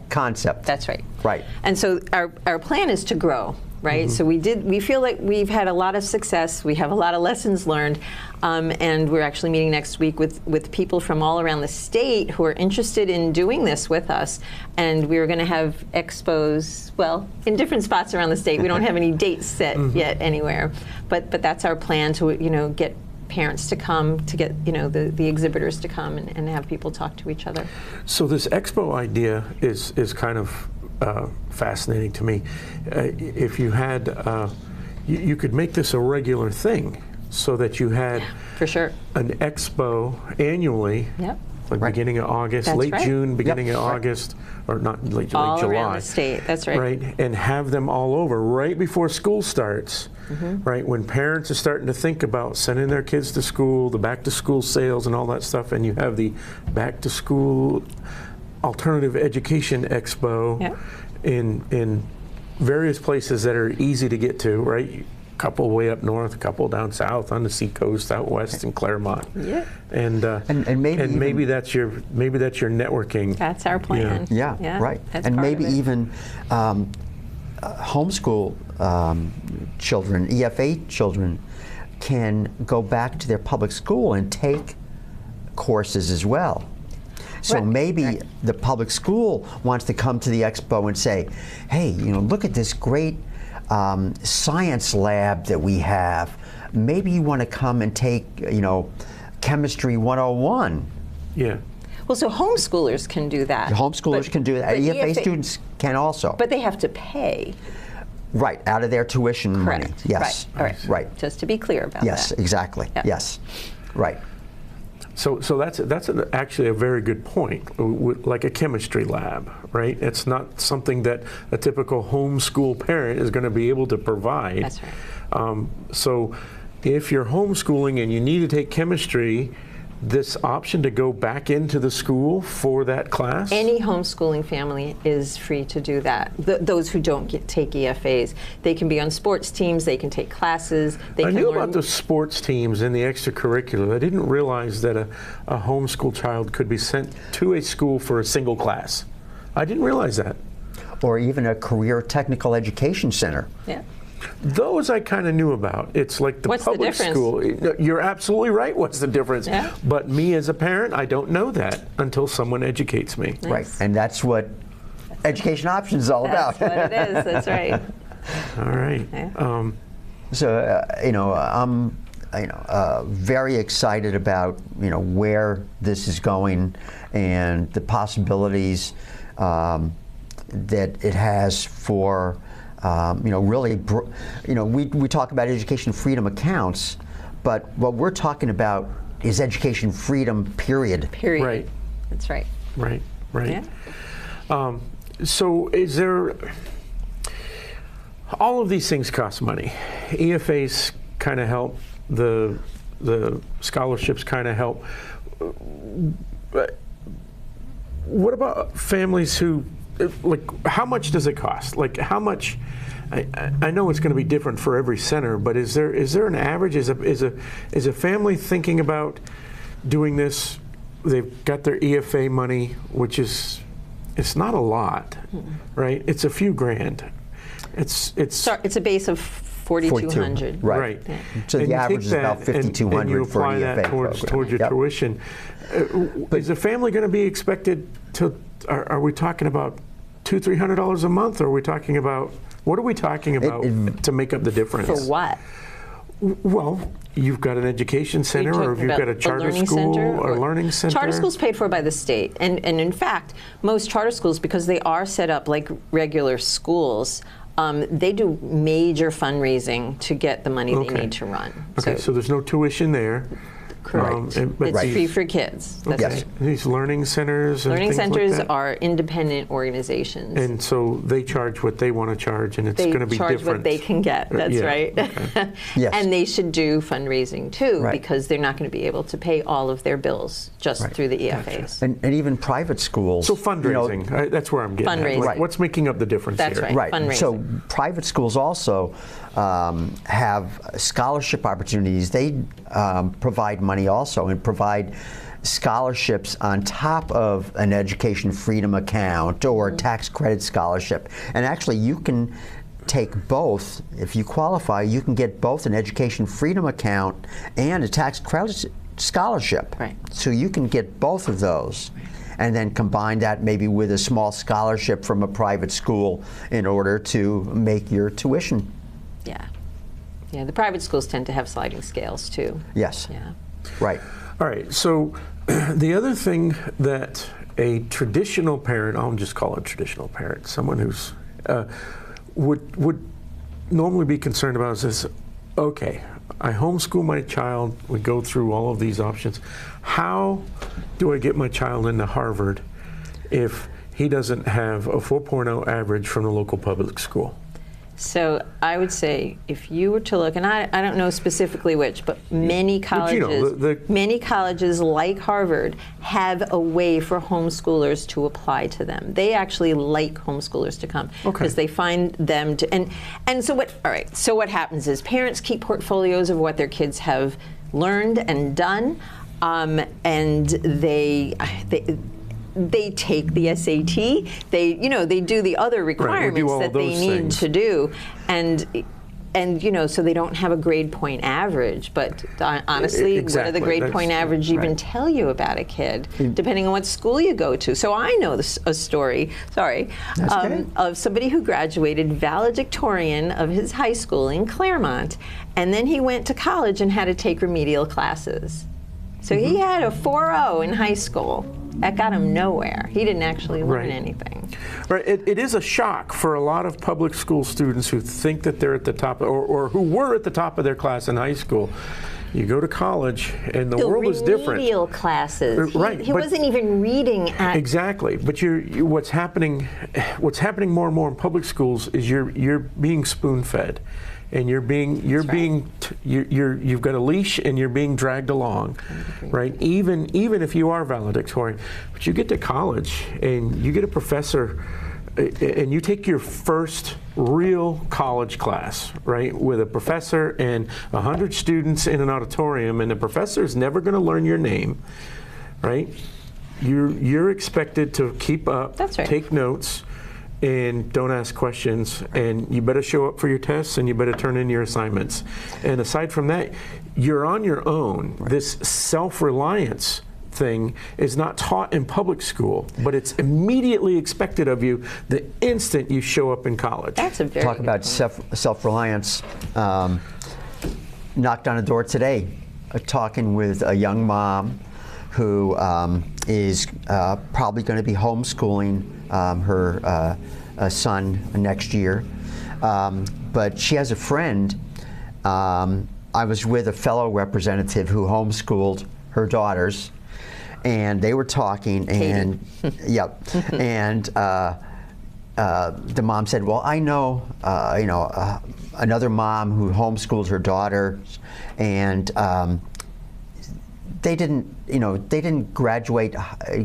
concept. That's right. Right. And so our plan is to grow, right? So we feel like we've had a lot of success. We have a lot of lessons learned, and we're actually meeting next week with people from all around the state who are interested in doing this with us. And we're going to have expos, well, in different spots around the state. We don't have any dates set yet anywhere, but that's our plan to get parents to come, to get the exhibitors to come and have people talk to each other. So this expo idea is kind of fascinating to me. If you had, you could make this a regular thing. so that you had For sure. an expo annually, Yep. like beginning of August, That's late right. June, beginning Yep. of August, or not late, All late July. around the state. That's right. Right, and have them all over right before school starts, right, when parents are starting to think about sending their kids to school, the back to school sales and all that stuff, and you have the back to school alternative education expo Yep. in various places that are easy to get to, right? Couple way up north, a couple down south on the seacoast, out west in Claremont. Yeah. And maybe that's your networking. That's our plan. Yeah, right. That's And part maybe of it. even homeschool children, EFA children, can go back to their public school and take courses as well. So Right. maybe Right. the public school wants to come to the expo and say, hey, look at this great science lab that we have. Maybe you want to come and take, Chemistry 101. Yeah. Well, so homeschoolers can do that. Homeschoolers can do that. but EFA students can also. But they have to pay. Right, out of their tuition money. Correct. Yes. Right. All right. Right. Just to be clear about Yes, that. exactly. Yeah. Yes. Right. So that's actually a very good point, like a chemistry lab, right? It's not something that a typical homeschool parent is going to be able to provide. That's right. So if you're homeschooling and you need to take chemistry, this option to go back into the school for that class? Any homeschooling family is free to do that. Those who don't take EFAs, they can be on sports teams, they can take classes, they I can knew learn. about the sports teams and the extracurricular. I didn't realize that a homeschool child could be sent to a school for a single class. I didn't realize that. Or even a career technical education center. Yeah. Those I kind of knew about. It's like the What's the public difference? school. You're absolutely right. What's the difference? Yeah. But me as a parent, I don't know that until someone educates me. Right. And that's what education options is all That's about. what it is. That's right. All right. Yeah. So, I'm very excited about, where this is going and the possibilities that it has for, really, we talk about education freedom accounts, but what we're talking about is education freedom, period. Period. Right. That's right. Right. Right. Yeah. So is there, all of these things cost money. EFAs kind of help, the scholarships kind of help. But what about families who, like, how much does it cost? Like, how much, I know it's going to be different for every center, but is there an average? Is a family thinking about doing this? They've got their EFA money, which is, it's not a lot, right? It's a few grand. It's a base of 4,200. Right. Yeah. So and the you average take is about that and you $5,200 for apply an that EFA towards program. your Yep. tuition. Is a family going to be expected to? Are we talking about $200-300 a month? Or are we talking about, what are we talking about to make up the difference? For what? Well, you've got an education center, Are you or if talking you've got a about charter learning school center or a learning center. Charter schools paid for by the state, and in fact, most charter schools, because they are set up like regular schools, they do major fundraising to get the money they need to run. Okay, so there's no tuition there. Correct. But It's free for kids. That's Yes. right. these learning centers and Learning things centers like that? are independent organizations. And so they charge what they want to charge, and it's They going to be charge different. what they can get. That's yeah, right. okay. Yes. And they should do fundraising too, Right. because they're not going to be able to pay all of their bills just Right. through the EFAs. And even private schools. So fundraising, that's where I'm getting at. Fundraising. Like, Right. what's making up the difference That's here? right. Right. Fundraising. So private schools also have scholarship opportunities. They provide money also and provide scholarships on top of an education freedom account or a tax credit scholarship. And actually you can take both. If you qualify, you can get both an education freedom account and a tax credit scholarship. Right. So you can get both of those and then combine that maybe with a small scholarship from a private school in order to make your tuition. Yeah. Yeah, the private schools tend to have sliding scales too. Yes. Yeah. Right. All right, so the other thing that a traditional parent, I'll just call it a traditional parent, someone who's would normally be concerned about is this: okay, I homeschool my child, we go through all of these options. How do I get my child into Harvard if he doesn't have a 4.0 average from the local public school? So I would say if you were to look, and I don't know specifically which, but many colleges, many colleges like Harvard have a way for homeschoolers to apply to them. They actually like homeschoolers to come because they find them to, and so what, all right, so what happens is parents keep portfolios of what their kids have learned and done, and they take the SAT. They do the other requirements that they need to do, and so they don't have a grade point average. But honestly, what do the grade point average even tell you about a kid, depending on what school you go to? So I know a story. Sorry, of somebody who graduated valedictorian of his high school in Claremont, and then he went to college and had to take remedial classes. So he had a 4.0 in high school. That got him nowhere. He didn't actually learn anything. Right. It is a shock for a lot of public school students who think that they're at the top, or who were at the top of their class in high school. You go to college, and the world is different. Remedial classes. He but wasn't even reading at. Exactly. But what's happening more and more in public schools is you're being spoon-fed. And you've got a leash and you're being dragged along, right? Even if you are valedictorian, but you get to college and you get a professor, and you take your first real college class, right, with a professor and 100 students in an auditorium, and the professor is never going to learn your name, right? You're expected to keep up, take notes, and don't ask questions, and you better show up for your tests, and you better turn in your assignments. And aside from that, you're on your own. This self-reliance thing is not taught in public school, but it's immediately expected of you the instant you show up in college. That's a very Talk about self-reliance. Knocked on a door today, talking with a young mom who is probably going to be homeschooling her son next year. But she has a friend. I was with a fellow representative who homeschooled her daughters, and they were talking, and and the mom said, "Well, I know, another mom who homeschooled her daughters, and they didn't graduate,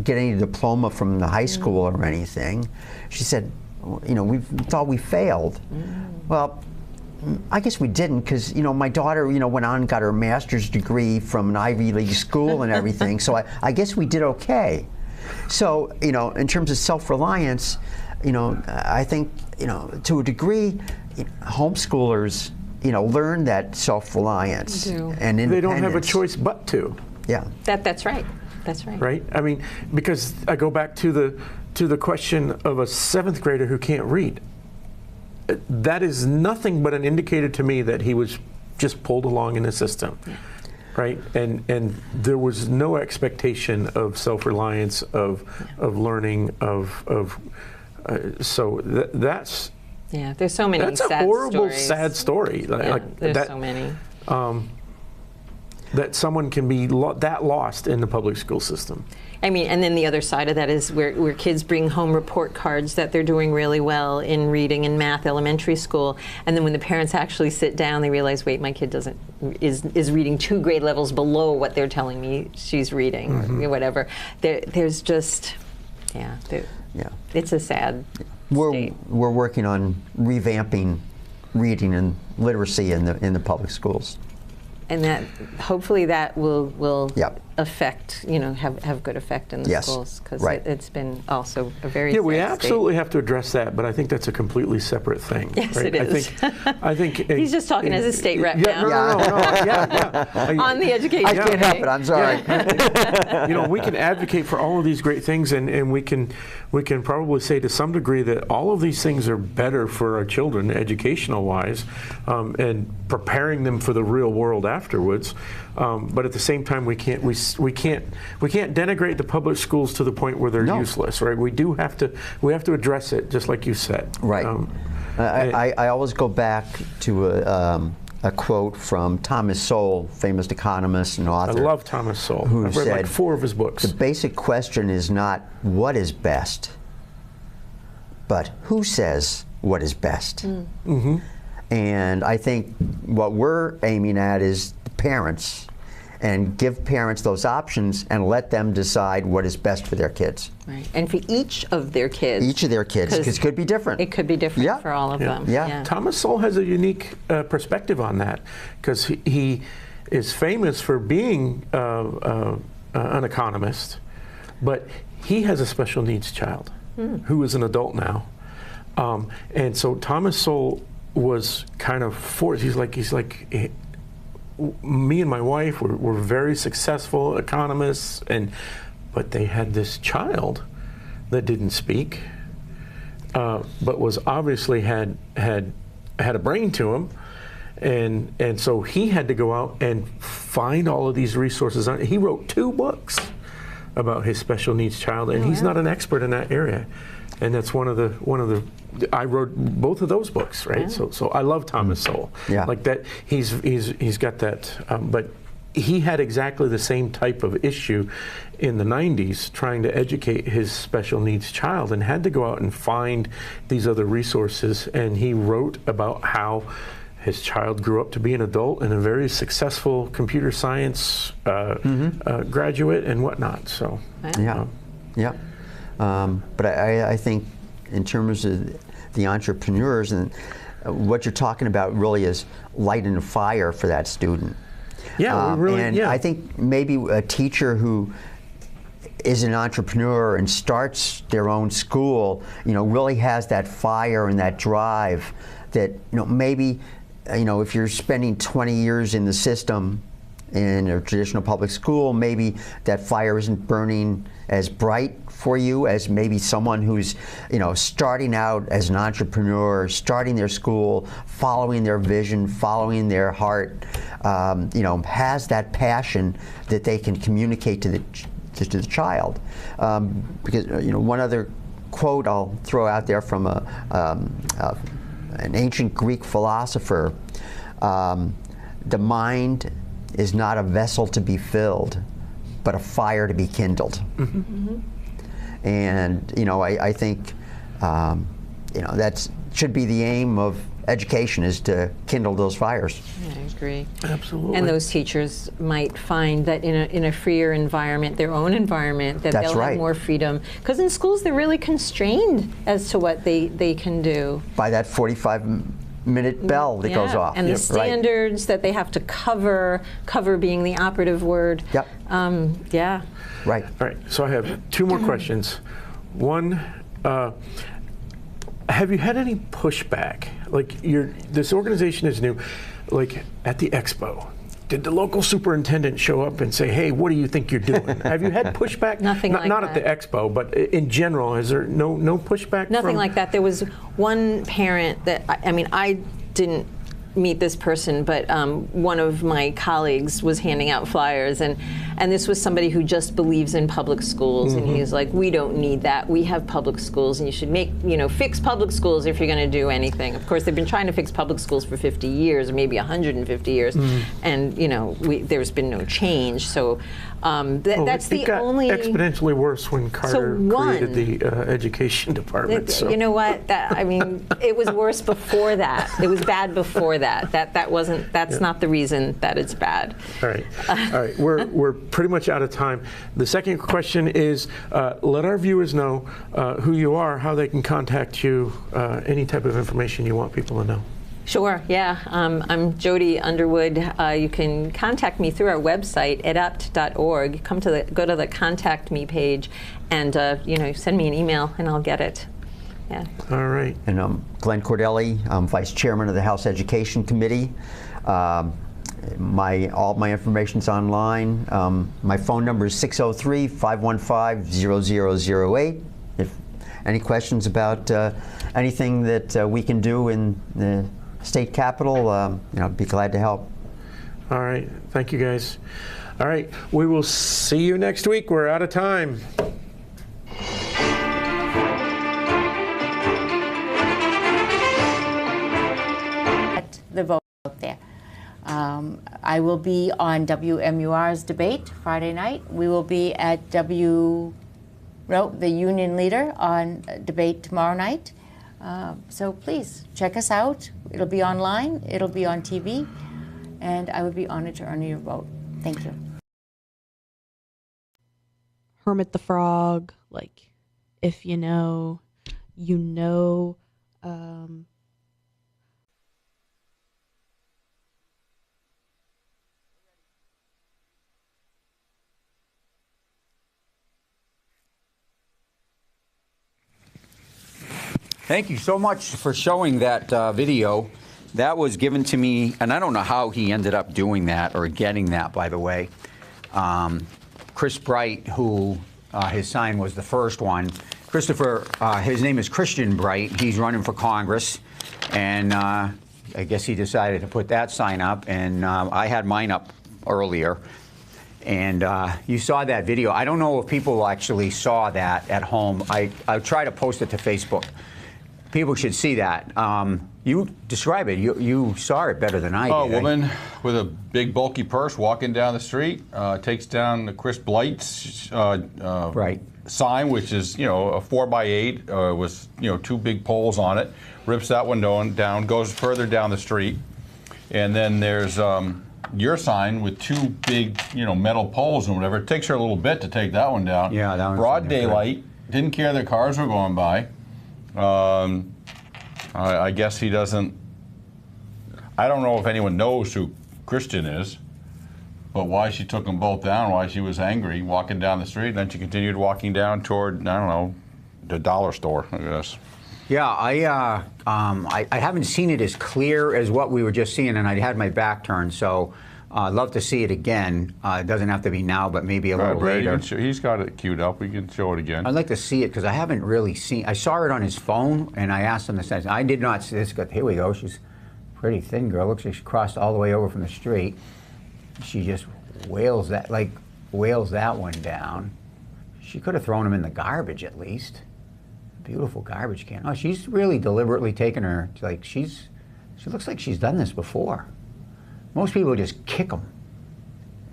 get any diploma from the high school or anything." She said, "We thought we failed." Well, I guess we didn't, because my daughter went on and got her master's degree from an Ivy League school and everything. So I guess we did okay. So in terms of self-reliance, I think to a degree, homeschoolers learn that self-reliance and independence. They don't have a choice but to. Yeah. That's right. That's right. Right? I mean, because I go back to the question of a 7th grader who can't read. That is nothing but an indicator to me that he was just pulled along in the system. Yeah. Right? And there was no expectation of self-reliance, of learning, so that's. Yeah, there's so many sad stories. That's a horrible, sad story. There's so many. That someone can be that lost in the public school system. I mean, and then the other side of that is where kids bring home report cards that they're doing really well in reading and math elementary school, and then when the parents actually sit down, they realize, wait, my kid is reading 2 grade levels below what they're telling me she's reading, or whatever. There's just, it's a sad state. We're working on revamping reading and literacy in the public schools. And that hopefully that will affect, have good effect in the schools, because it's been also a very sad we absolutely have to address that, but I think that's a completely separate thing. Yes, right? it is. I think he's just talking as a state rep now. No, on the education. I can't help it. I'm sorry. We can advocate for all of these great things, and we can probably say to some degree that all of these things are better for our children, educational wise, and preparing them for the real world afterwards. But at the same time, we can't denigrate the public schools to the point where they're useless, right? We have to address it, just like you said. Right. I always go back to a quote from Thomas Sowell, famous economist and I author. love Thomas Sowell. Who I've read said, like 4 of his books. the basic question is not what is best, but who says what is best. Mm-hmm. And I think what we're aiming at is the parents, and give parents those options and let them decide what is best for their kids. Right. And for each of their kids. Each of their kids, because it could be different. It could be different Yeah. for all of them. Yeah. Thomas Sowell has a unique perspective on that, because he is famous for being an economist, but he has a special needs child who is an adult now. And so Thomas Sowell was kind of forced. He's like, me and my wife were very successful economists, but they had this child that didn't speak, but was obviously had a brain to him, and so he had to go out and find all of these resources. He wrote 2 books about his special needs child, and he's not an expert in that area. And that's one of the I wrote both of those books, right? Yeah. So I love Thomas Sowell. Yeah. Like that, he's got that, but he had exactly the same type of issue in the 90s trying to educate his special needs child, and had to go out and find these other resources. And he wrote about how his child grew up to be an adult and a very successful computer science graduate and whatnot. So Yeah. But I think in terms of the entrepreneurs, and what you're talking about really is lighting a fire for that student. Yeah, really. And yeah. I think maybe a teacher who is an entrepreneur and starts their own school, really has that fire and that drive that, maybe, if you're spending 20 years in the system in a traditional public school, maybe that fire isn't burning as bright for you as maybe someone who's, starting out as an entrepreneur, starting their school, following their vision, following their heart, has that passion that they can communicate to the child. Because, one other quote I'll throw out there from an ancient Greek philosopher, the mind is not a vessel to be filled, but a fire to be kindled. Mm-hmm. Mm-hmm. And I think that should be the aim of education, is to kindle those fires. Yeah, I agree. Absolutely. And those teachers might find that in a freer environment, their own environment, that That's they'll right. have more freedom. Because in schools, they're really constrained as to what they can do. By that 45-minute bell that goes off. And the standards that they have to cover being the operative word. Yep. Yeah. Right. All right, so I have 2 more questions. One, have you had any pushback? Like, this organization is new. Like, at the expo, did the local superintendent show up and say, "Hey, what do you think you're doing"? Have you had pushback? Nothing like not that. At the expo, but in general, is there no pushback? Nothing from like that. There was one parent that, I didn't meet this person, but one of my colleagues was handing out flyers, and this was somebody who just believes in public schools, and he's like, we don't need that. We have public schools, and you should fix public schools if you're going to do anything. Of course, they've been trying to fix public schools for 50 years, or maybe 150 years, and there's been no change. So that's it the got only exponentially worse when Carter created the education department. So. You know what? It was worse before that. It was bad before that. That's not the reason that it's bad. All right. We're pretty much out of time. The second question is, let our viewers know who you are, how they can contact you, any type of information you want people to know. Sure, yeah. I'm Jody Underwood. You can contact me through our website, edupt.org. Go to the Contact Me page and send me an email and I'll get it. Yeah. All right. And I'm Glenn Cordelli. I'm Vice Chairman of the House Education Committee. All my information's online. My phone number is 603-515-0008. If any questions about anything that we can do in the state capitol, I'd be glad to help. All right. Thank you, guys. All right. We will see you next week. We're out of time. The vote out there. I will be on WMUR's debate Friday night. We will be at the Union Leader on debate tomorrow night. So please check us out. It'll be online, it'll be on TV, and I would be honored to earn your vote. Thank you. Hermit the Frog, like, if you know, you know. Thank you so much for showing that video. That was given to me, and I don't know how he ended up doing that or getting that, by the way. Chris Bright, who his sign was the first one. Christopher, his name is Christian Bright. He's running for Congress, and I guess he decided to put that sign up, and I had mine up earlier. And you saw that video. I don't know if people actually saw that at home. I'll try to post it to Facebook. People should see that. You describe it. You saw it better than I did. A woman with a big bulky purse walking down the street takes down Chris Blight's right. sign, which is a 4x8 with 2 big poles on it. Rips that one down, goes further down the street, and then there's your sign with 2 big metal poles and whatever. It takes her a little bit to take that one down. Yeah, that one's broad daylight. Didn't care that cars were going by. I guess he doesn't. I don't know if anyone knows who Christian is, but why she took them both down, why she was angry walking down the street, and then she continued walking down toward, I don't know, the dollar store, I guess. Yeah, I haven't seen it as clear as what we were just seeing, and I had my back turned, so I'd love to see it again. It doesn't have to be now, but maybe a little later. He's got it queued up. We can show it again. I'd like to see it because I haven't really seen. I saw it on his phone, and I asked him to send. I did not see this. Here we go. She's a pretty thin girl. Looks like she crossed all the way over from the street. She just wails that one down. She could have thrown him in the garbage at least. Beautiful garbage can. Oh, she's really deliberately taken her. Like she looks like she's done this before. Most people just kick them.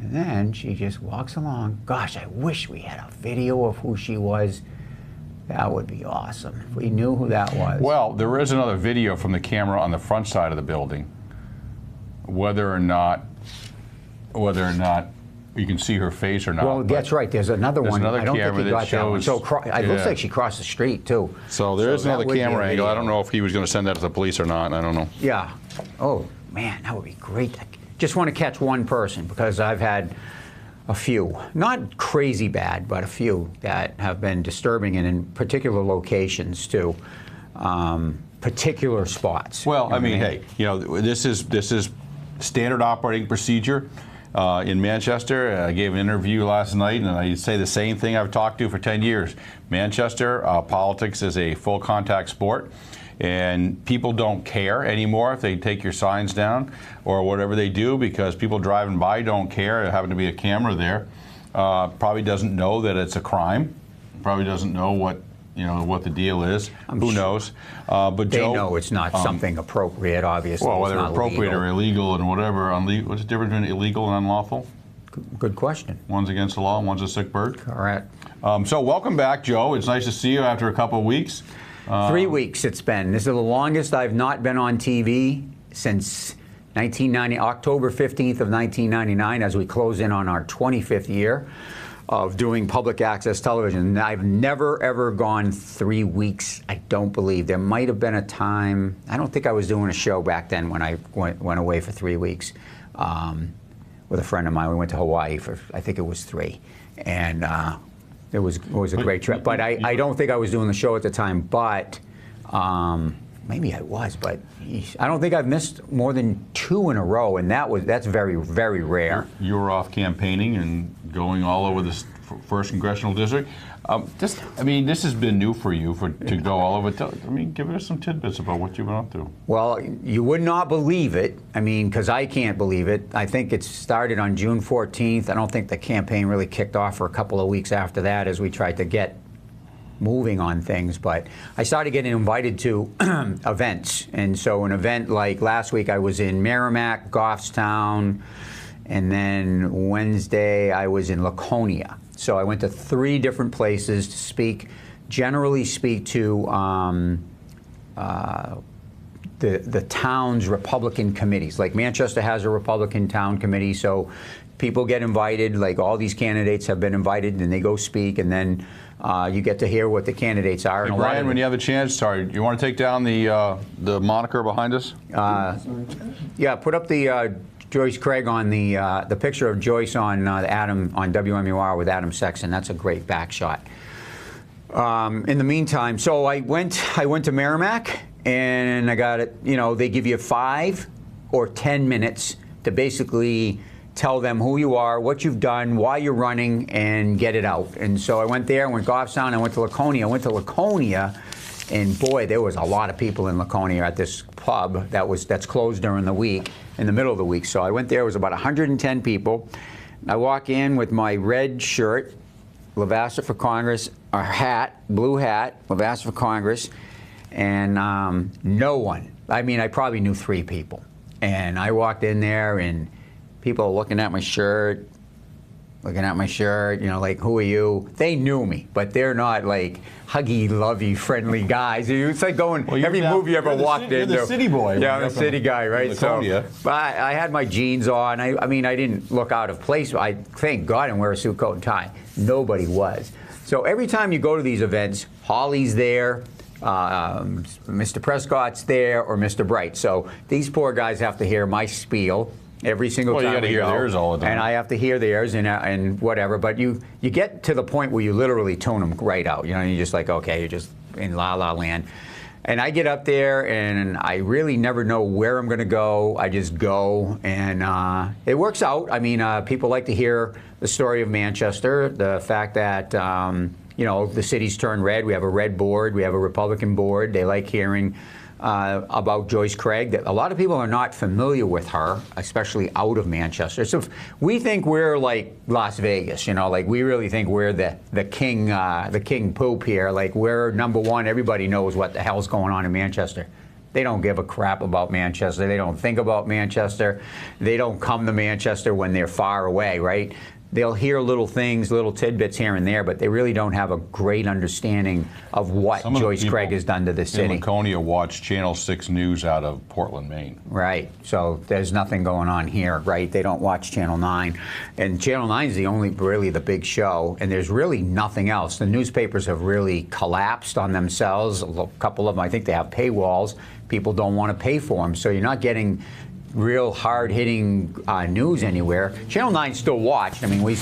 And then she just walks along. Gosh, I wish we had a video of who she was. That would be awesome if we knew who that was. Well, there is another video from the camera on the front side of the building. Whether or not you can see her face or not. Well, that's right. There's another one. Another I don't camera think he got that one. So it looks like she crossed the street too. So there is another camera angle. Video. I don't know if he was going to send that to the police or not. I don't know. Yeah. Oh man, that would be great. I just want to catch one person because I've had a few, not crazy bad, but a few that have been disturbing and in particular locations too, particular spots. Well, I mean, hey, this is standard operating procedure. In Manchester, I gave an interview last night, and I say the same thing I've talked to for 10 years. Manchester, politics is a full contact sport, and people don't care anymore if they take your signs down or whatever they do because people driving by don't care. There happened to be a camera there. Probably doesn't know that it's a crime. Probably doesn't know what the deal is. Who knows? But they Joe, know it's not something appropriate, obviously. Well, whether it's not appropriate legal. or illegal and whatever. What's the difference between illegal and unlawful? Good question. One's against the law, and one's a sick bird. Correct. So welcome back, Joe. It's nice to see you after a couple of weeks. 3 weeks it's been. This is the longest I've not been on TV since October 15th of 1999, as we close in on our 25th year of doing public access television. I've never, ever gone 3 weeks, I don't believe. There might have been a time, I don't think I was doing a show back then when I went away for 3 weeks with a friend of mine. We went to Hawaii for, I think it was 3. And it was a great trip. But I don't think I was doing the show at the time, but maybe I was, but I don't think I've missed more than 2 in a row, and that's very, very rare. You were off campaigning and going all over the first congressional district. This has been new for you to go all over. Give us some tidbits about what you've been up to. Well, you would not believe it. Because I can't believe it. I think it started on June 14th. I don't think the campaign really kicked off for a couple of weeks after that as we tried to get moving on things. But I started getting invited to events. And so an event like last week, I was in Merrimack, Goffstown, and then Wednesday I was in Laconia. So I went to 3 different places to speak, generally speak to the town's Republican committees. Like Manchester has a Republican town committee, so people get invited, like all these candidates have been invited, and they go speak, and then you get to hear what the candidates are. Hey, and Brian, when you have a chance, sorry, you want to take down the moniker behind us? Yeah, put up the Joyce Craig on the picture of Joyce on Adam on WMUR with Adam Sexton. That's a great back shot. In the meantime, so I went to Merrimack, and I got it. You know, they give you 5 or 10 minutes to basically tell them who you are, what you've done, why you're running, and get it out. And so I went there, I went Goffstown, I went to Laconia. I went to Laconia, and boy, there was a lot of people in Laconia at this pub that's closed during the week, in the middle of the week. So I went there, it was about 110 people. I walk in with my red shirt, Levasseur for Congress, a hat, blue hat, Levasseur for Congress, and no one. I mean, I probably knew 3 people. And I walked in there, and people are looking at my shirt, you know, like, who are you? They knew me, but they're not like huggy, lovey, friendly guys. It's like going, every movie you ever walked into. You're the city boy. Yeah, I'm a city guy, right? So, Laconia. but I had my jeans on. I mean, I didn't look out of place. I thank God I didn't wear a suit, coat, and tie. Nobody was. So every time you go to these events, Holly's there, Mr. Prescott's there, or Mr. Bright. So these poor guys have to hear my spiel every single time. Well, you got to hear theirs all the time. And I have to hear theirs and whatever. But you get to the point where you literally tune them right out. You know, you're just like, okay, you're just in la la land. And I get up there, and I really never know where I'm going to go. I just go, and it works out. I mean, people like to hear the story of Manchester, the fact that you know, the city's turned red. We have a red board. We have a Republican board. They like hearing about Joyce Craig. That a lot of people are not familiar with her, especially out of Manchester. So we think we're like Las Vegas, you know, like we really think we're the king poop here. Like we're number one. Everybody knows what the hell's going on in Manchester. They don't give a crap about Manchester. They don't think about Manchester. They don't come to Manchester when they're far away, right? They'll hear little things, little tidbits here and there, but they really don't have a great understanding of what Joyce Craig has done to the city. In Laconia watch Channel 6 News out of Portland, Maine. Right. So there's nothing going on here, right? They don't watch Channel 9. And Channel 9 is really the big show, and there's really nothing else. The newspapers have really collapsed on themselves. A couple of them, I think they have paywalls. People don't want to pay for them, so you're not getting real hard-hitting news anywhere. Channel 9 still watched. I mean, we